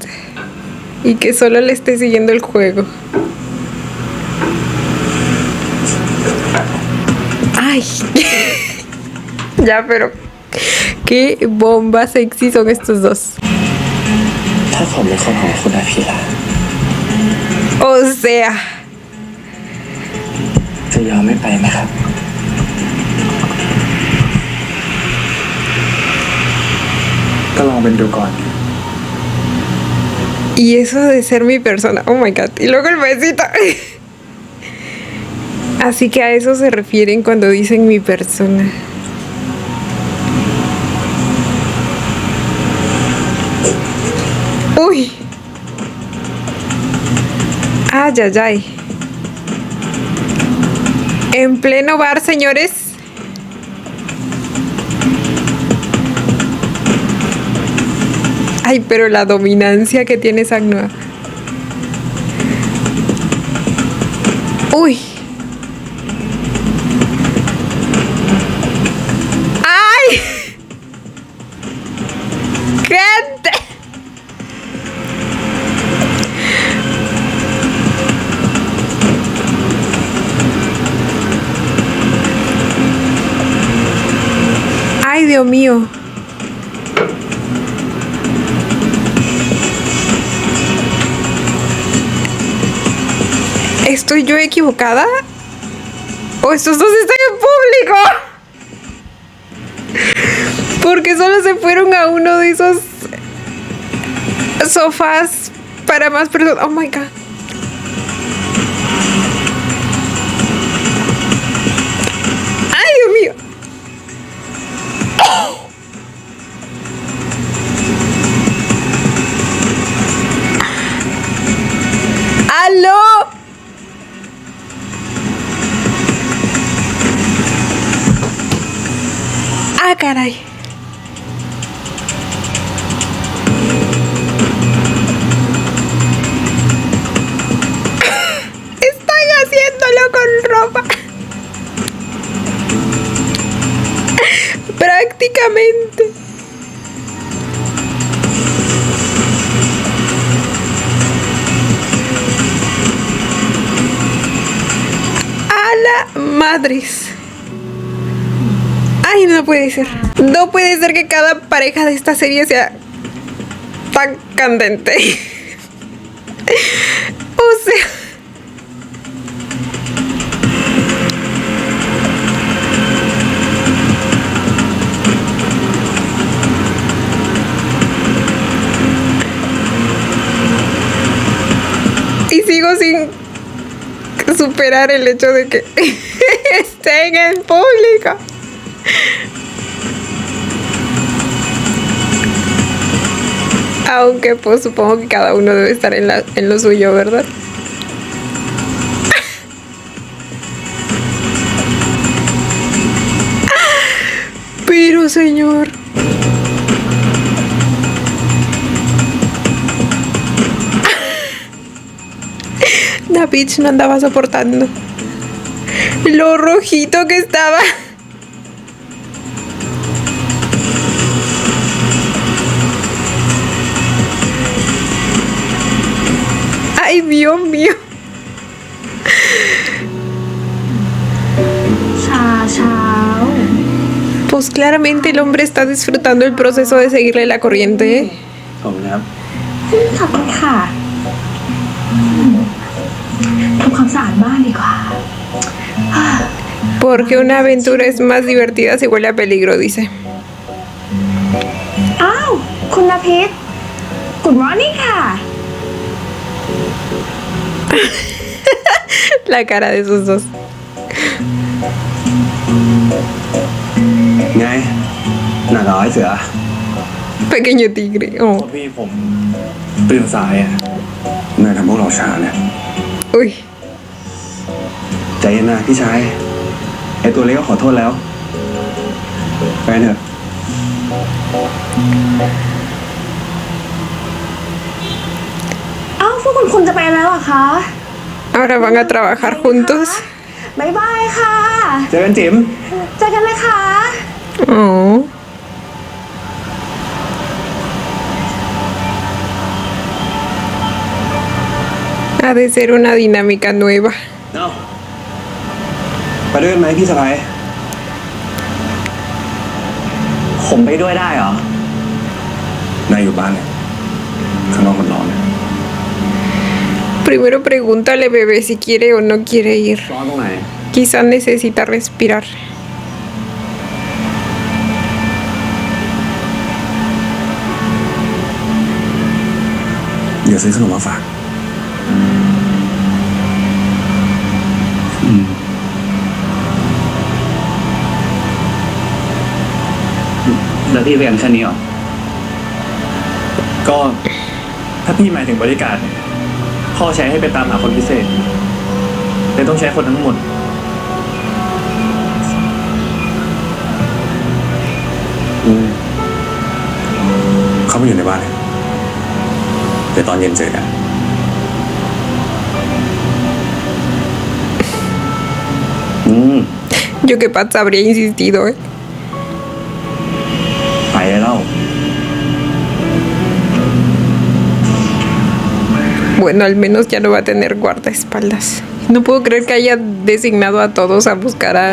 Y que solo le esté siguiendo el juego. Ay. Ya, pero qué bomba sexy son estos dos. ถ้าผมเป็นคนของคุณอาภิล่ะ O sea, จะยอมไม่ไปไหมครับ ก็ลองเป็นดูก่อน y eso de ser mi persona. Oh my god. Y luego el besito. Así que a eso se refieren cuando dicen mi persona. Uy. Ay, ay, ay. En pleno bar, señores. Ay, pero la dominancia que tiene Sang-Noa. Uy. ¡Ay! ¡Gente! ¡Ay, Dios mío! ¿Estoy yo equivocada? ¿O estos dos están en público? Porque solo se fueron a uno de esos sofás para más personas. Oh my god. ¡Ay, Dios mío! ¡Aló! caray. Están haciéndolo con ropa. Prácticamente. A la madres. Ay, no puede ser. No puede ser que cada pareja de esta serie sea tan candente. O sea... Y sigo sin superar el hecho de que estén en público. Aunque pues supongo que cada uno debe estar en lo suyo, ¿verdad? Pero señor... La bitch no andaba soportando lo rojito que estaba. Ay, Dios mío. Pues claramente el hombre está disfrutando el proceso de seguirle la corriente, ¿eh? ขอบคุณครับ ขอบคุณค่ะทำความสะอาดบ้านดีกว่า Porque una aventura es más divertida si huele a peligro, dice. อ้าว คุณนภิษ Good morning ค่ะ La cara de esos dos. ไงหนักเหรอไอ้เสือ Pequeño tigre. Oh. พี่ผมตื่นสายอ่ะ นายทำพวกเราช้าเนี่ย Uy. ใจเย็นนะพี่ชายไอ้ตัวเล็กก็ขอโทษแล้วไปเถอะ เอ้าพวกคุณจะไปแล้วเหรอคะ Ahora van a trabajar juntos. บ๊ายบายค่ะ เจอกันจิ๋ม เจอกันนะคะ Oh. Ha de ser una dinámica nueva. เอ้าไปด้วยกันไหมพี่สะพ้าย ผมไปด้วยได้เหรอ นายอยู่บ้านเนี่ยข้างนอกมันร้อนเนี่ย Primero pregúntale, bebé, si quiere o no quiere ir. ร้อนตรงไหน Quizá necesita respirar. เดี๋ยวซื้อขนมมาฝาก แล้วพี่เรียนแค่นี้เหรอ ก็ถ้าพี่หมายถึงบริการเนี่ยพ่อใช้ให้ไปตามหาคนพิเศษเลยต้องใช้คนทั้งหมด เขาไม่อยู่ในบ้านเลยเดี๋ยวตอนเย็นเจอกัน Yo que Pat habría insistido, ¿eh? ไปแล้ว Bueno, al menos ya no va a tener guardaespaldas. No puedo creer que haya designado a todos a buscar a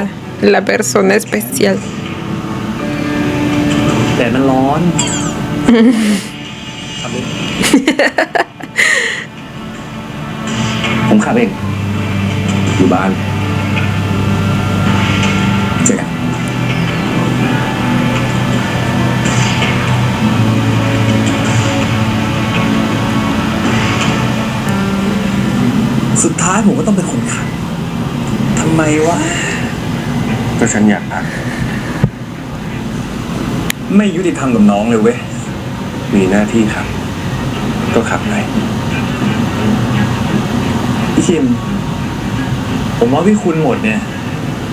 la persona especial. แต่มันร้อน ผมขับเอง อยู่บ้านเจอกัน สุดท้ายผมก็ต้องเป็นคนขับทำไมวะ ก็ฉันอยากพัก ไม่ยุติธรรมกับน้องเลยเว้ย มีหน้าที่ขับ ก็ขับไป พี่คิม ผมว่าพี่คุณหมดเนี่ย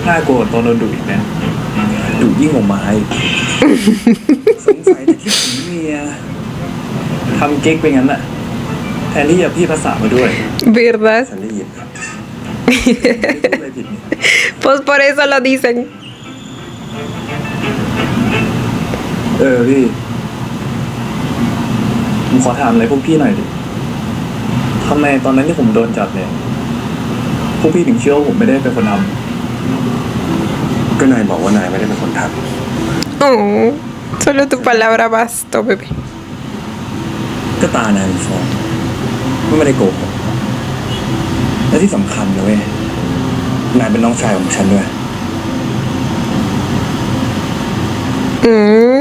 น่ากลัวกว่าตอนโดนดุอีกนะ ดุยิ่งกว่าไม้สงสัยแต่คิดถึงเมียทำเก๊กไปงั้นน่ะแทนที่จะพี่ภาษามาด้วย ¿Verdad? ฉันได้ยินไม่พูดอะไรผิดนี่ Pues por eso lo dicen. พี่ผมขอถามอะไรพวกพี่หน่อยดิทำไมตอนนั้นที่ผมโดนจับเนี่ยพวกพี่ถึงเชื่อว่าผมไม่ได้เป็นคนทำก็นายบอกว่านายไม่ได้เป็นคนท Oh, solo tu palabra bastó, bebé. ำก็ตานายมันฟ้องไม่ได้โกหกและที่สำคัญนะเว้ยนายเป็นน้องชายของฉันด้วย Mm.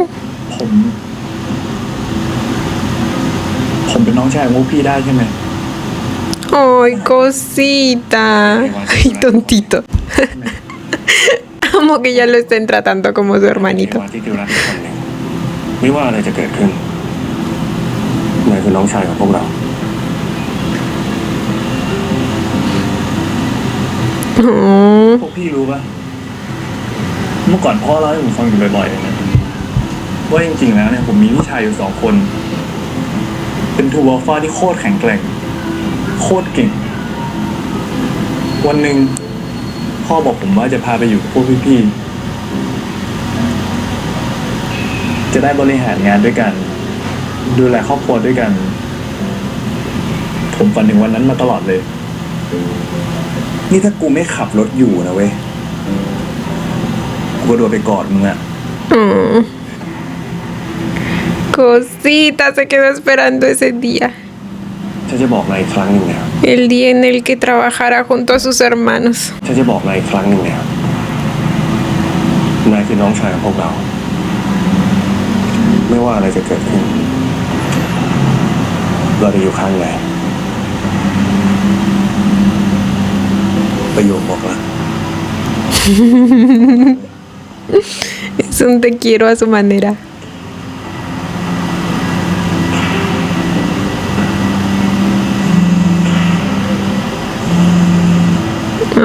ผมเป็นน้องชายของพวกพี่ได้ใช่ไหม Ay, cosita. Ay, tontito. Amo que ya lo estén tratando como su เท hermanito. วาที่ดิวรักอีกคนหนึ่งไม่ว่าอะไรจะเกิดขึ้นนายคือน้องชายของพวกเรา Oh. พวกพี่รู้ปะเมื่อก่อนพ่อเล่าให้ผมฟังอยู่บ่อยๆเลยนะว่าจริงๆแล้วเนี่ยผมมีพี่ชายอยู่2 คน เป็นทูบอลฟ้าที่โคตรแข็งแกร่ง โคตรเก่ง วันหนึ่งพ่อบอกผมว่าจะพาไปอยู่กับพวกพี่ๆจะได้บริหารงานด้วยกัน ดูแลครอบครัวด้วยกัน ผมฝันถึงวันนั้นมาตลอดเลย นี่ถ้ากูไม่ขับรถอยู่นะเว้ย กูก็โดนไปกอดมึงอะ Oh. Cosita se quedó esperando ese día. ฉันจะบอกนายอีกครั้งหนึ่งนะครับ El día en el que trabajará junto a sus hermanos. ฉันจะบอกนายอีกครั้งหนึ่งนะครับนายคือน้องชายของพวกเรา ไม่ว่าอะไรจะเกิดขึ้น เราจะอยู่ข้างนายประโยคบอกละ Es un te quiero a su manera.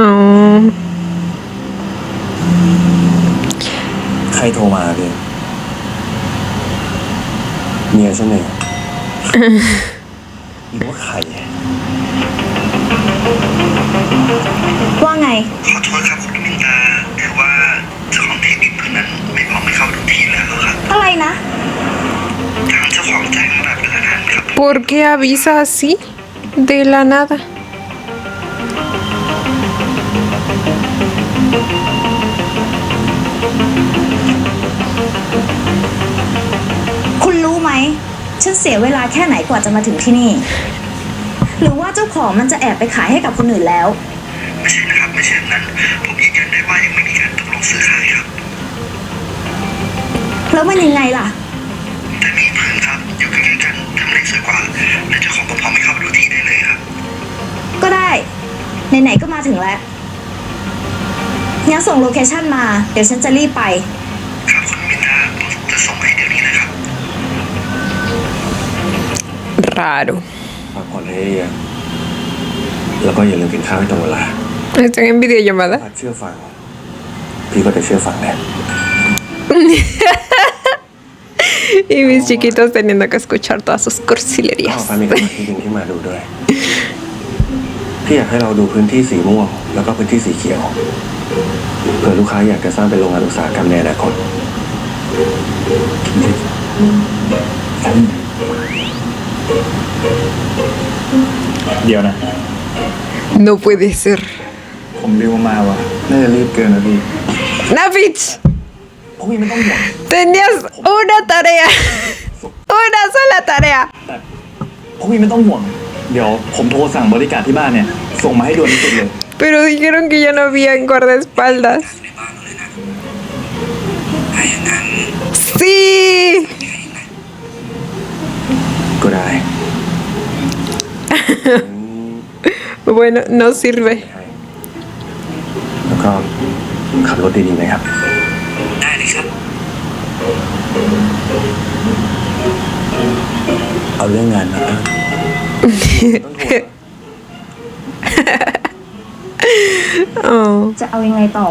Oh. ใครโทรมาพี่เมียฉันเองหรือว่าใคร ว่าไง ขอโทษครับคุณมินตาคือว่าเจ้าของเทคนิคคนนั้นไม่พร้อมให้เข้าทุกทีแล้วครับ อะไรนะ ทางเจ้าของแจ้งมาแบบกระทันครับ ¿Por qué avisa así? De la nada. คุณรู้ไหม ฉันเสียเวลาแค่ไหนกว่าจะมาถึงที่นี่ หรือว่าเจ้าของมันจะแอบไปขายให้กับคนอื่นแล้ว ไม่ใช่นะครับไม่ใช่แบบนั้น ผมยืนยันได้ว่ายังไม่มีการตกลงซื้อขายครับ แล้วมันยังไงล่ะ แต่มีเพื่อนครับอยู่ใกล้ๆกันทำเลสวยกว่าและเจ้าของก็พร้อมให้เข้าไปดูที่ได้เลยครับ ก็ได้ ไหนๆก็มาถึงแล้วงั้นส่งโลเคชั่นมา เดี๋ยวฉันจะรีบไป ครับคุณมินตาผมจะส่งให้เดี๋ยวนี้เลยครับ Raro. พักผ่อนให้เยอะแล้วก็อย่าลืมกินข้าวให้ตรงเวลา ¿Están en videollamada? ถ้าเชื่อฟัง พี่ก็จะเชื่อฟังแน่ Y mis chiquitos teniendo que escuchar todas sus ก็ cursilerías. ฟ้ามีกำลังที่จริงที่มาดูด้วย พี่อยากให้เราดูพื้นที่สีม่วงแล้วก็พื้นที่สีเขียว เผื่อลูกค้าอยากจะสร้างเป็นโรงงานอุตสาหกรรมในอนาคต เดี๋ยวนะ No puede ser. ผมรีวมาว่ะน่าจะรีบเกินนะพี่ Nafich, พวกพี่ไม่ต้องห่วง tenías una tarea. Una sola tarea. แต่พวกพี่ไม่ต้องห่วง เดี๋ยวผมโทรสั่งบริการที่บ้านเนี่ย ส่งมาให้ด่วนที่สุดเลย Pero dijeron que ya no había guardaespaldas. ในบ้านเราเลยนะถ้าอย่างนั้น Sí. ก็ได้ Bueno, no sirve. แล้วก็ขับรถดีๆนะครับ ได้เลยครับ เอาเรื่องงานนะ Oh. จะเอายังไงต่อ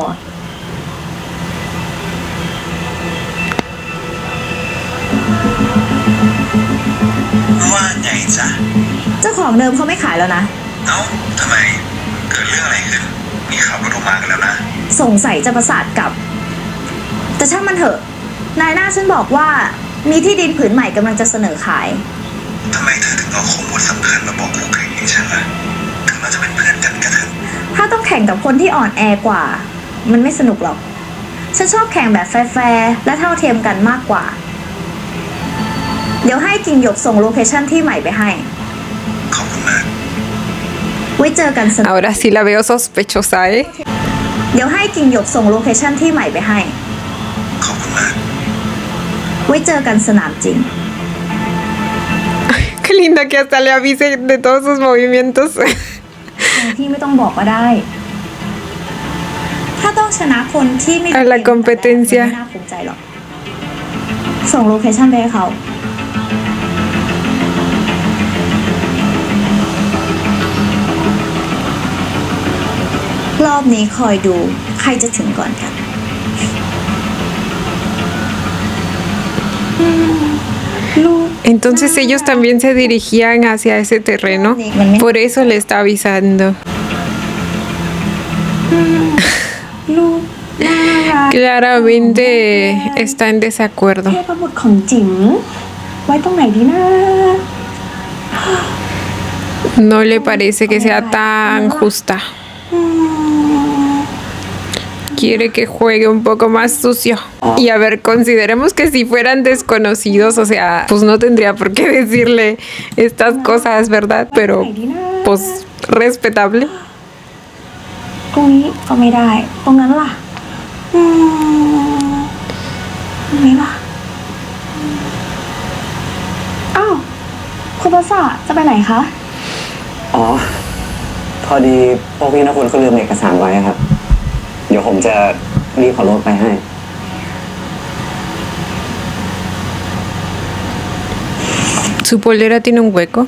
ไงจ๊ะ เจ้าของเดิมเขาไม่ขายแล้วนะ เอ้าทำไมเกิดเรื่องอะไรขึ้นมีข่าวรถออกมากันแล้วนะ สงสัยจะประสาทกลับ แต่ช่างมันเถอะ นายหน้าฉันบอกว่ามีที่ดินผืนใหม่กำลังจะเสนอขาย ทำไมเธอถึงเอาข้อมูลสำคัญมาบอกคู่แข่งอย่างฉันล่ะถึงเราจะเป็นเพื่อนกันก็เถอะ ถ้าต้องแข่งกับคนที่อ่อนแอกว่า มันไม่สนุกหรอก ฉันชอบแข่งแบบแฟร์ๆและเท่าเทียมกันมากกว่า เดี๋ยวให้กิ่งหยกส่งโลเคชั่นที่ใหม่ไปให้ ขอบคุณมาก ไว้เจอกันสนาม Ahora sí la veo sospechosa, ¿eh? เดี๋ยวให้กิ่งหยกส่งโลเคชั่นที่ใหม่ไปให้ ขอบคุณมาก ไว้เจอกันสนามจริง Qué linda que hasta le avise de todos sus movimientos. ที่ไม่ต้องบอกก็ได้ ถ้าต้องชนะคนที่ไม่ A la competencia ไม่น่าภูมิใจหรอก ส่งโลเคชั่นไปให้เขา รอบนี้คอยดูใครจะถึงก่อนกัน Entonces ellos también se dirigían hacia ese terreno. Por eso le está avisando. ลูกน่ารัก Claramente está en desacuerdo. เทพบุตรของจิ๋มไว้ตรงไหนดีนะ No le parece que sea tan justa. Quiere que juegue un poco más sucio. Y a ver, consideremos que si fueran desconocidos, o sea, pues no tendría por qué decirle estas cosas, ¿verdad? Pero, pues, respetable. ตรงนี้ก็ไม่ได้ ตรงนั้นล่ะตรงนี้ล่ะ อ้าว คุณประสาทจะไปไหนคะ อ๋อ พอดีพวกพี่นักคุณเขาลืมเอกสารไว้ครับ เดี๋ยวผมจะรีบขอรถไปให้ Su polera tiene un hueco.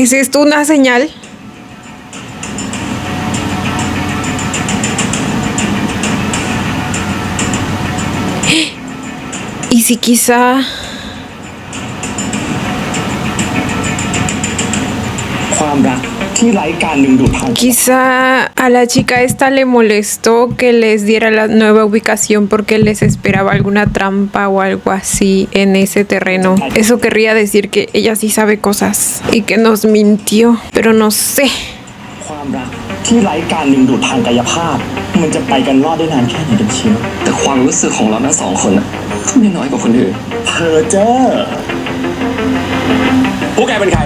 ¿Es esto una señal? ¿Y si quizá quizá a la chica esta le molestó que les diera la nueva ubicación porque les esperaba alguna trampa o algo así en ese terreno? Eso querría decir que ella sí sabe cosas y que nos mintió, pero no sé. ความรักที่ไร้การดึงดูดทางกายภาพ มันจะไปกันรอดได้นานแค่ไหนกันเชียว แต่ความรู้สึกของเราทั้งสองคนน่ะก็ไม่น้อยกว่าคนอื่น เพอเจอพวกแกเป็นใคร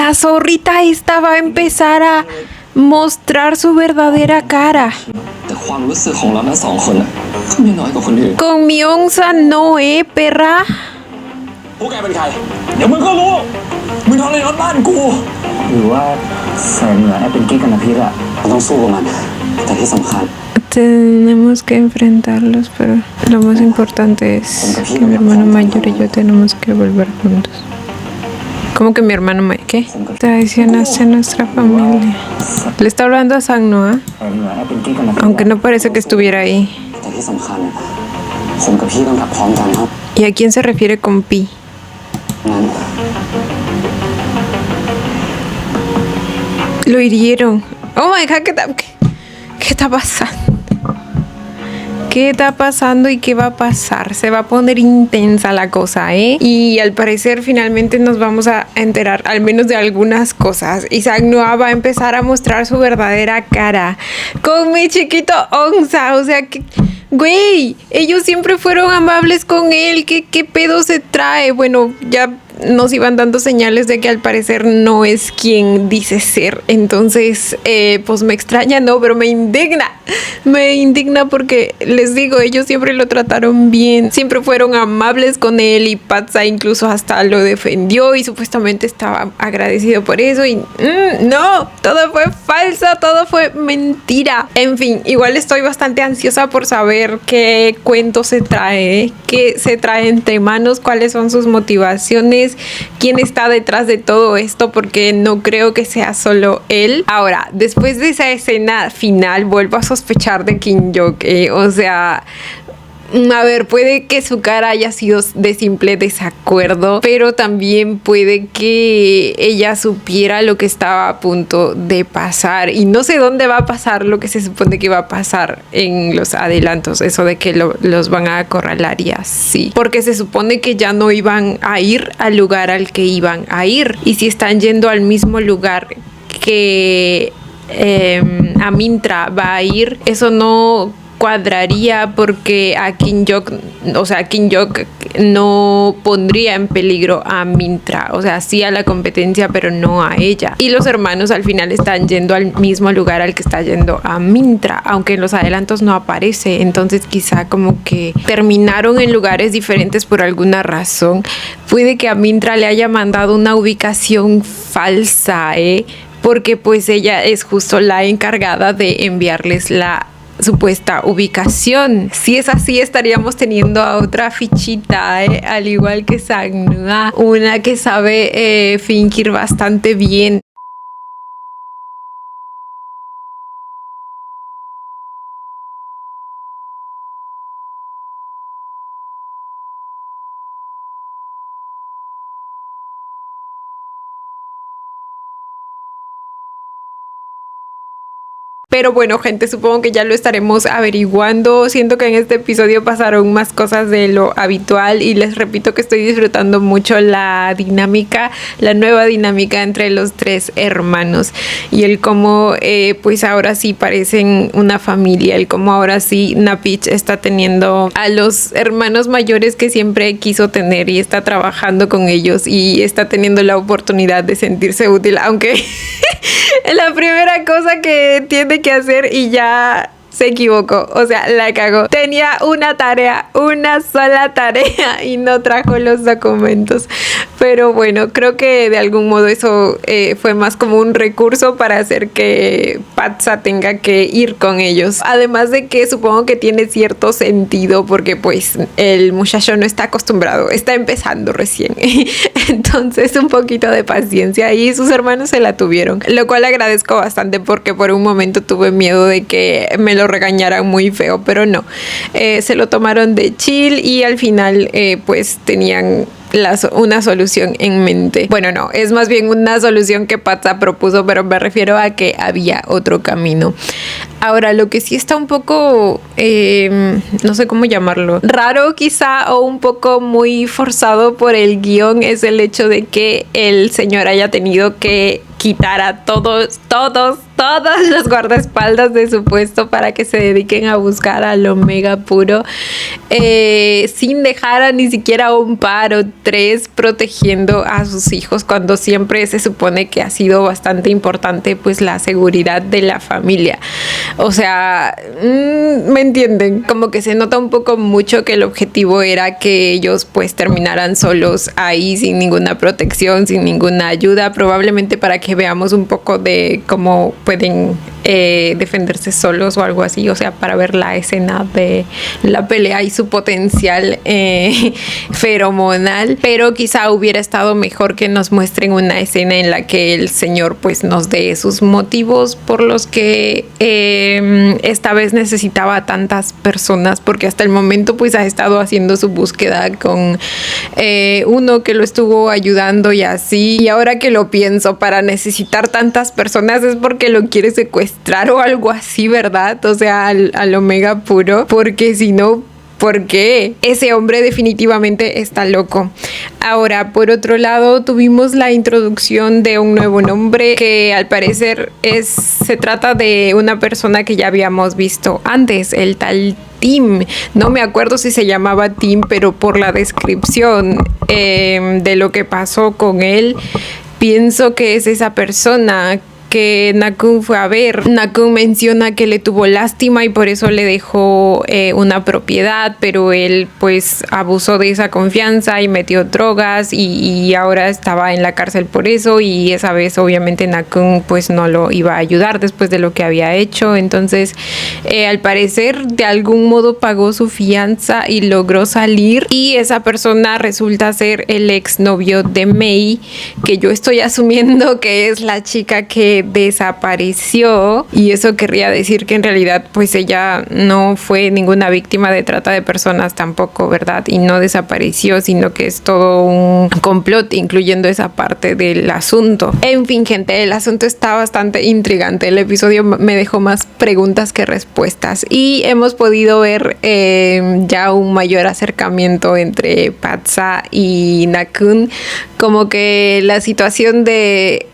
La zorrita esta va a empezar a mostrar su verdadera cara. แต่ความรู้สึกของเราทั้งสองคนน่ะก็ไม่น้อยกว่าคนอื่น Con mi onza no, perra. พวกแกเป็นใคร เดี๋ยวมึงก็รู้ มึงทำอะไรรถบ้านกู หรือว่าแสงเหนือเป็นกิ๊กกันนะพี่อะเราต้องสู้กับมัน แต่ที่สำคัญ Tenemos que enfrentarlos, pero lo más importante es que mi hermano mayor y yo tenemos que volver juntos. ¿Cómo que mi hermano mayor? ¿Qué? Traicionaste a nuestra familia. Le está hablando a Sang Noa, แสงเหนือเป็นกิ๊กกันนะพี่ aunque no parece que estuviera ahí. แต่ที่สำคัญผมกับพี่ต้องกลับพร้อมกันครับ ¿Y a quién se refiere con Pi? งั้น Lo hirieron. Oh my god, ¿qué está pasando? ¿Qué está pasando y qué va a pasar? Se va a poner intensa la cosa, ¿eh? Y al parecer finalmente nos vamos a enterar al menos de algunas cosas. Y Sang Noa va a empezar a mostrar su verdadera cara con mi chiquito Onza. O sea que, güey, ellos siempre fueron amables con él. ¿Qué pedo se trae? Bueno, ya nos iban dando señales de que al parecer no es quien dice ser. Entonces, pues me extraña, no, pero me indigna. Me indigna porque les digo, ellos siempre lo trataron bien. Siempre fueron amables con él y Patsa incluso hasta lo defendió y supuestamente estaba agradecido por eso. Y no, todo fue falso, todo fue mentira. En fin, igual estoy bastante ansiosa por saber qué cuento se trae, qué se trae entre manos, cuáles son sus motivaciones, quién está detrás de todo esto, porque no creo que sea solo él. Ahora, después de esa escena final, vuelvo a sospechar de Kim Yok. O sea, a ver, puede que su cara haya sido de simple desacuerdo, pero también puede que ella supiera lo que estaba a punto de pasar y no sé dónde va a pasar lo que se supone que va a pasar en los adelantos, eso de que los van a acorralar y así, porque se supone que ya no iban a ir al lugar al que iban a ir, y si están yendo al mismo lugar que Amintra va a ir, eso no cuadraría porque a Kim Jong no pondría en peligro a Amintra, o sea, sí a la competencia, pero no a ella. Y los hermanos al final están yendo al mismo lugar al que está yendo Amintra, aunque en los adelantos no aparece, entonces quizá como que terminaron en lugares diferentes por alguna razón. Puede que Amintra le haya mandado una ubicación falsa, porque pues ella es justo la encargada de enviarles la supuesta ubicación. Si es así, estaríamos teniendo a otra fichita, al igual que Sang-Nua, una que sabe fingir bastante bien. Pero bueno, gente, supongo que ya lo estaremos averiguando. Siento que en este episodio pasaron más cosas de lo habitual y les repito que estoy disfrutando mucho la dinámica, la nueva dinámica entre los tres hermanos y el cómo pues ahora sí parecen una familia, el cómo ahora sí Napich está teniendo a los hermanos mayores que siempre quiso tener y está trabajando con ellos y está teniendo la oportunidad de sentirse útil, aunque la primera cosa que tiene que hacer y ya se equivocó, o sea, la cagó. Tenía una tarea, una sola tarea y no trajo los documentos. Pero bueno, creo que de algún modo eso fue más como un recurso para hacer que Patsa tenga que ir con ellos. Además de que supongo que tiene cierto sentido porque pues el muchacho no está acostumbrado, está empezando recién. Entonces un poquito de paciencia y sus hermanos se la tuvieron. Lo cual agradezco bastante porque por un momento tuve miedo de que me lo regañaran muy feo, pero no. Se lo tomaron de chill y al final pues tenían una solución en mente. Bueno, no, es más bien una solución que Patsa propuso, pero me refiero a que había otro camino. Ahora, lo que sí está un poco, no sé cómo llamarlo, raro quizá o un poco muy forzado por el guión es el hecho de que el señor haya tenido que quitar a todos los guardaespaldas de su puesto para que se dediquen a buscar al Omega Puro, sin dejar a ni siquiera un par o tres protegiendo a sus hijos, cuando siempre se supone que ha sido bastante importante pues la seguridad de la familia. O sea, ¿me entienden? Como que se nota un poco mucho que el objetivo era que ellos pues terminaran solos ahí sin ninguna protección, sin ninguna ayuda, probablemente para que veamos un poco de cómo pueden defenderse solos o algo así, o sea, para ver la escena de la pelea y su potencial feromonal. Pero quizá hubiera estado mejor que nos muestren una escena en la que el señor pues nos dé sus motivos por los que esta vez necesitaba tantas personas, porque hasta el momento pues ha estado haciendo su búsqueda con uno que lo estuvo ayudando y así, y ahora que lo pienso, para necesitar tantas personas es porque lo quiere secuestrar o algo así, ¿verdad? O sea, al Omega Puro, porque si no, ¿por qué? Ese hombre definitivamente está loco. Ahora, por otro lado, tuvimos la introducción de un nuevo nombre que al parecer se trata de una persona que ya habíamos visto antes, el tal Tim. No me acuerdo si se llamaba Tim, pero por la descripción de lo que pasó con él, pienso que es esa persona que Nakhon fue a ver. Nakhon menciona que le tuvo lástima y por eso le dejó una propiedad, pero él pues abusó de esa confianza y metió drogas y ahora estaba en la cárcel por eso, y esa vez obviamente Nakhon pues no lo iba a ayudar después de lo que había hecho. Entonces al parecer de algún modo pagó su fianza y logró salir, y esa persona resulta ser el exnovio de Mei, que yo estoy asumiendo que es la chica que desapareció, y eso querría decir que en realidad pues ella no fue ninguna víctima de trata de personas tampoco, ¿verdad? Y no desapareció, sino que es todo un complot, incluyendo esa parte del asunto. En fin, gente, el asunto está bastante intrigante. El episodio me dejó más preguntas que respuestas, y hemos podido ver ya un mayor acercamiento entre Patsa y Nakhon, como que la situación de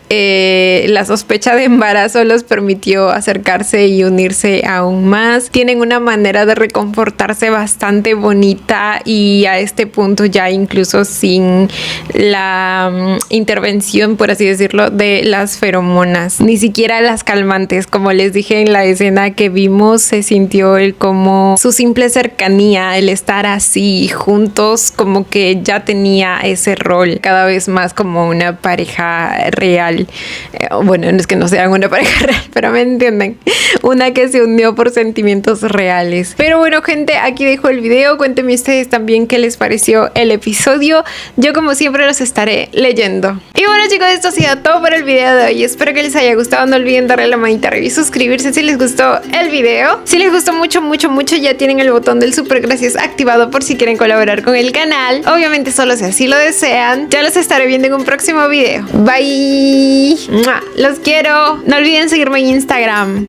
la sospecha de embarazo los permitió acercarse y unirse aún más. Tienen una manera de reconfortarse bastante bonita, y a este punto ya incluso sin la intervención, por así decirlo, de las feromonas, ni siquiera las calmantes. Como les dije en la escena que vimos, se sintió como su simple cercanía, el estar así juntos, como que ya tenía ese rol cada vez más como una pareja real. Bueno, no es que no sean una pareja real, pero me entienden, una que se unió por sentimientos reales. Pero bueno, gente, aquí dejo el video. Cuéntenme ustedes también qué les pareció el episodio. Yo como siempre los estaré leyendo. Y bueno, chicos, esto ha sido todo por el video de hoy. Espero que les haya gustado. No olviden darle la manita arriba y suscribirse si les gustó el video. Si les gustó mucho, ya tienen el botón del super gracias activado por si quieren colaborar con el canal. Obviamente solo si así lo desean. Ya los estaré viendo en un próximo video. Bye. Los quiero. No olviden seguirme en Instagram.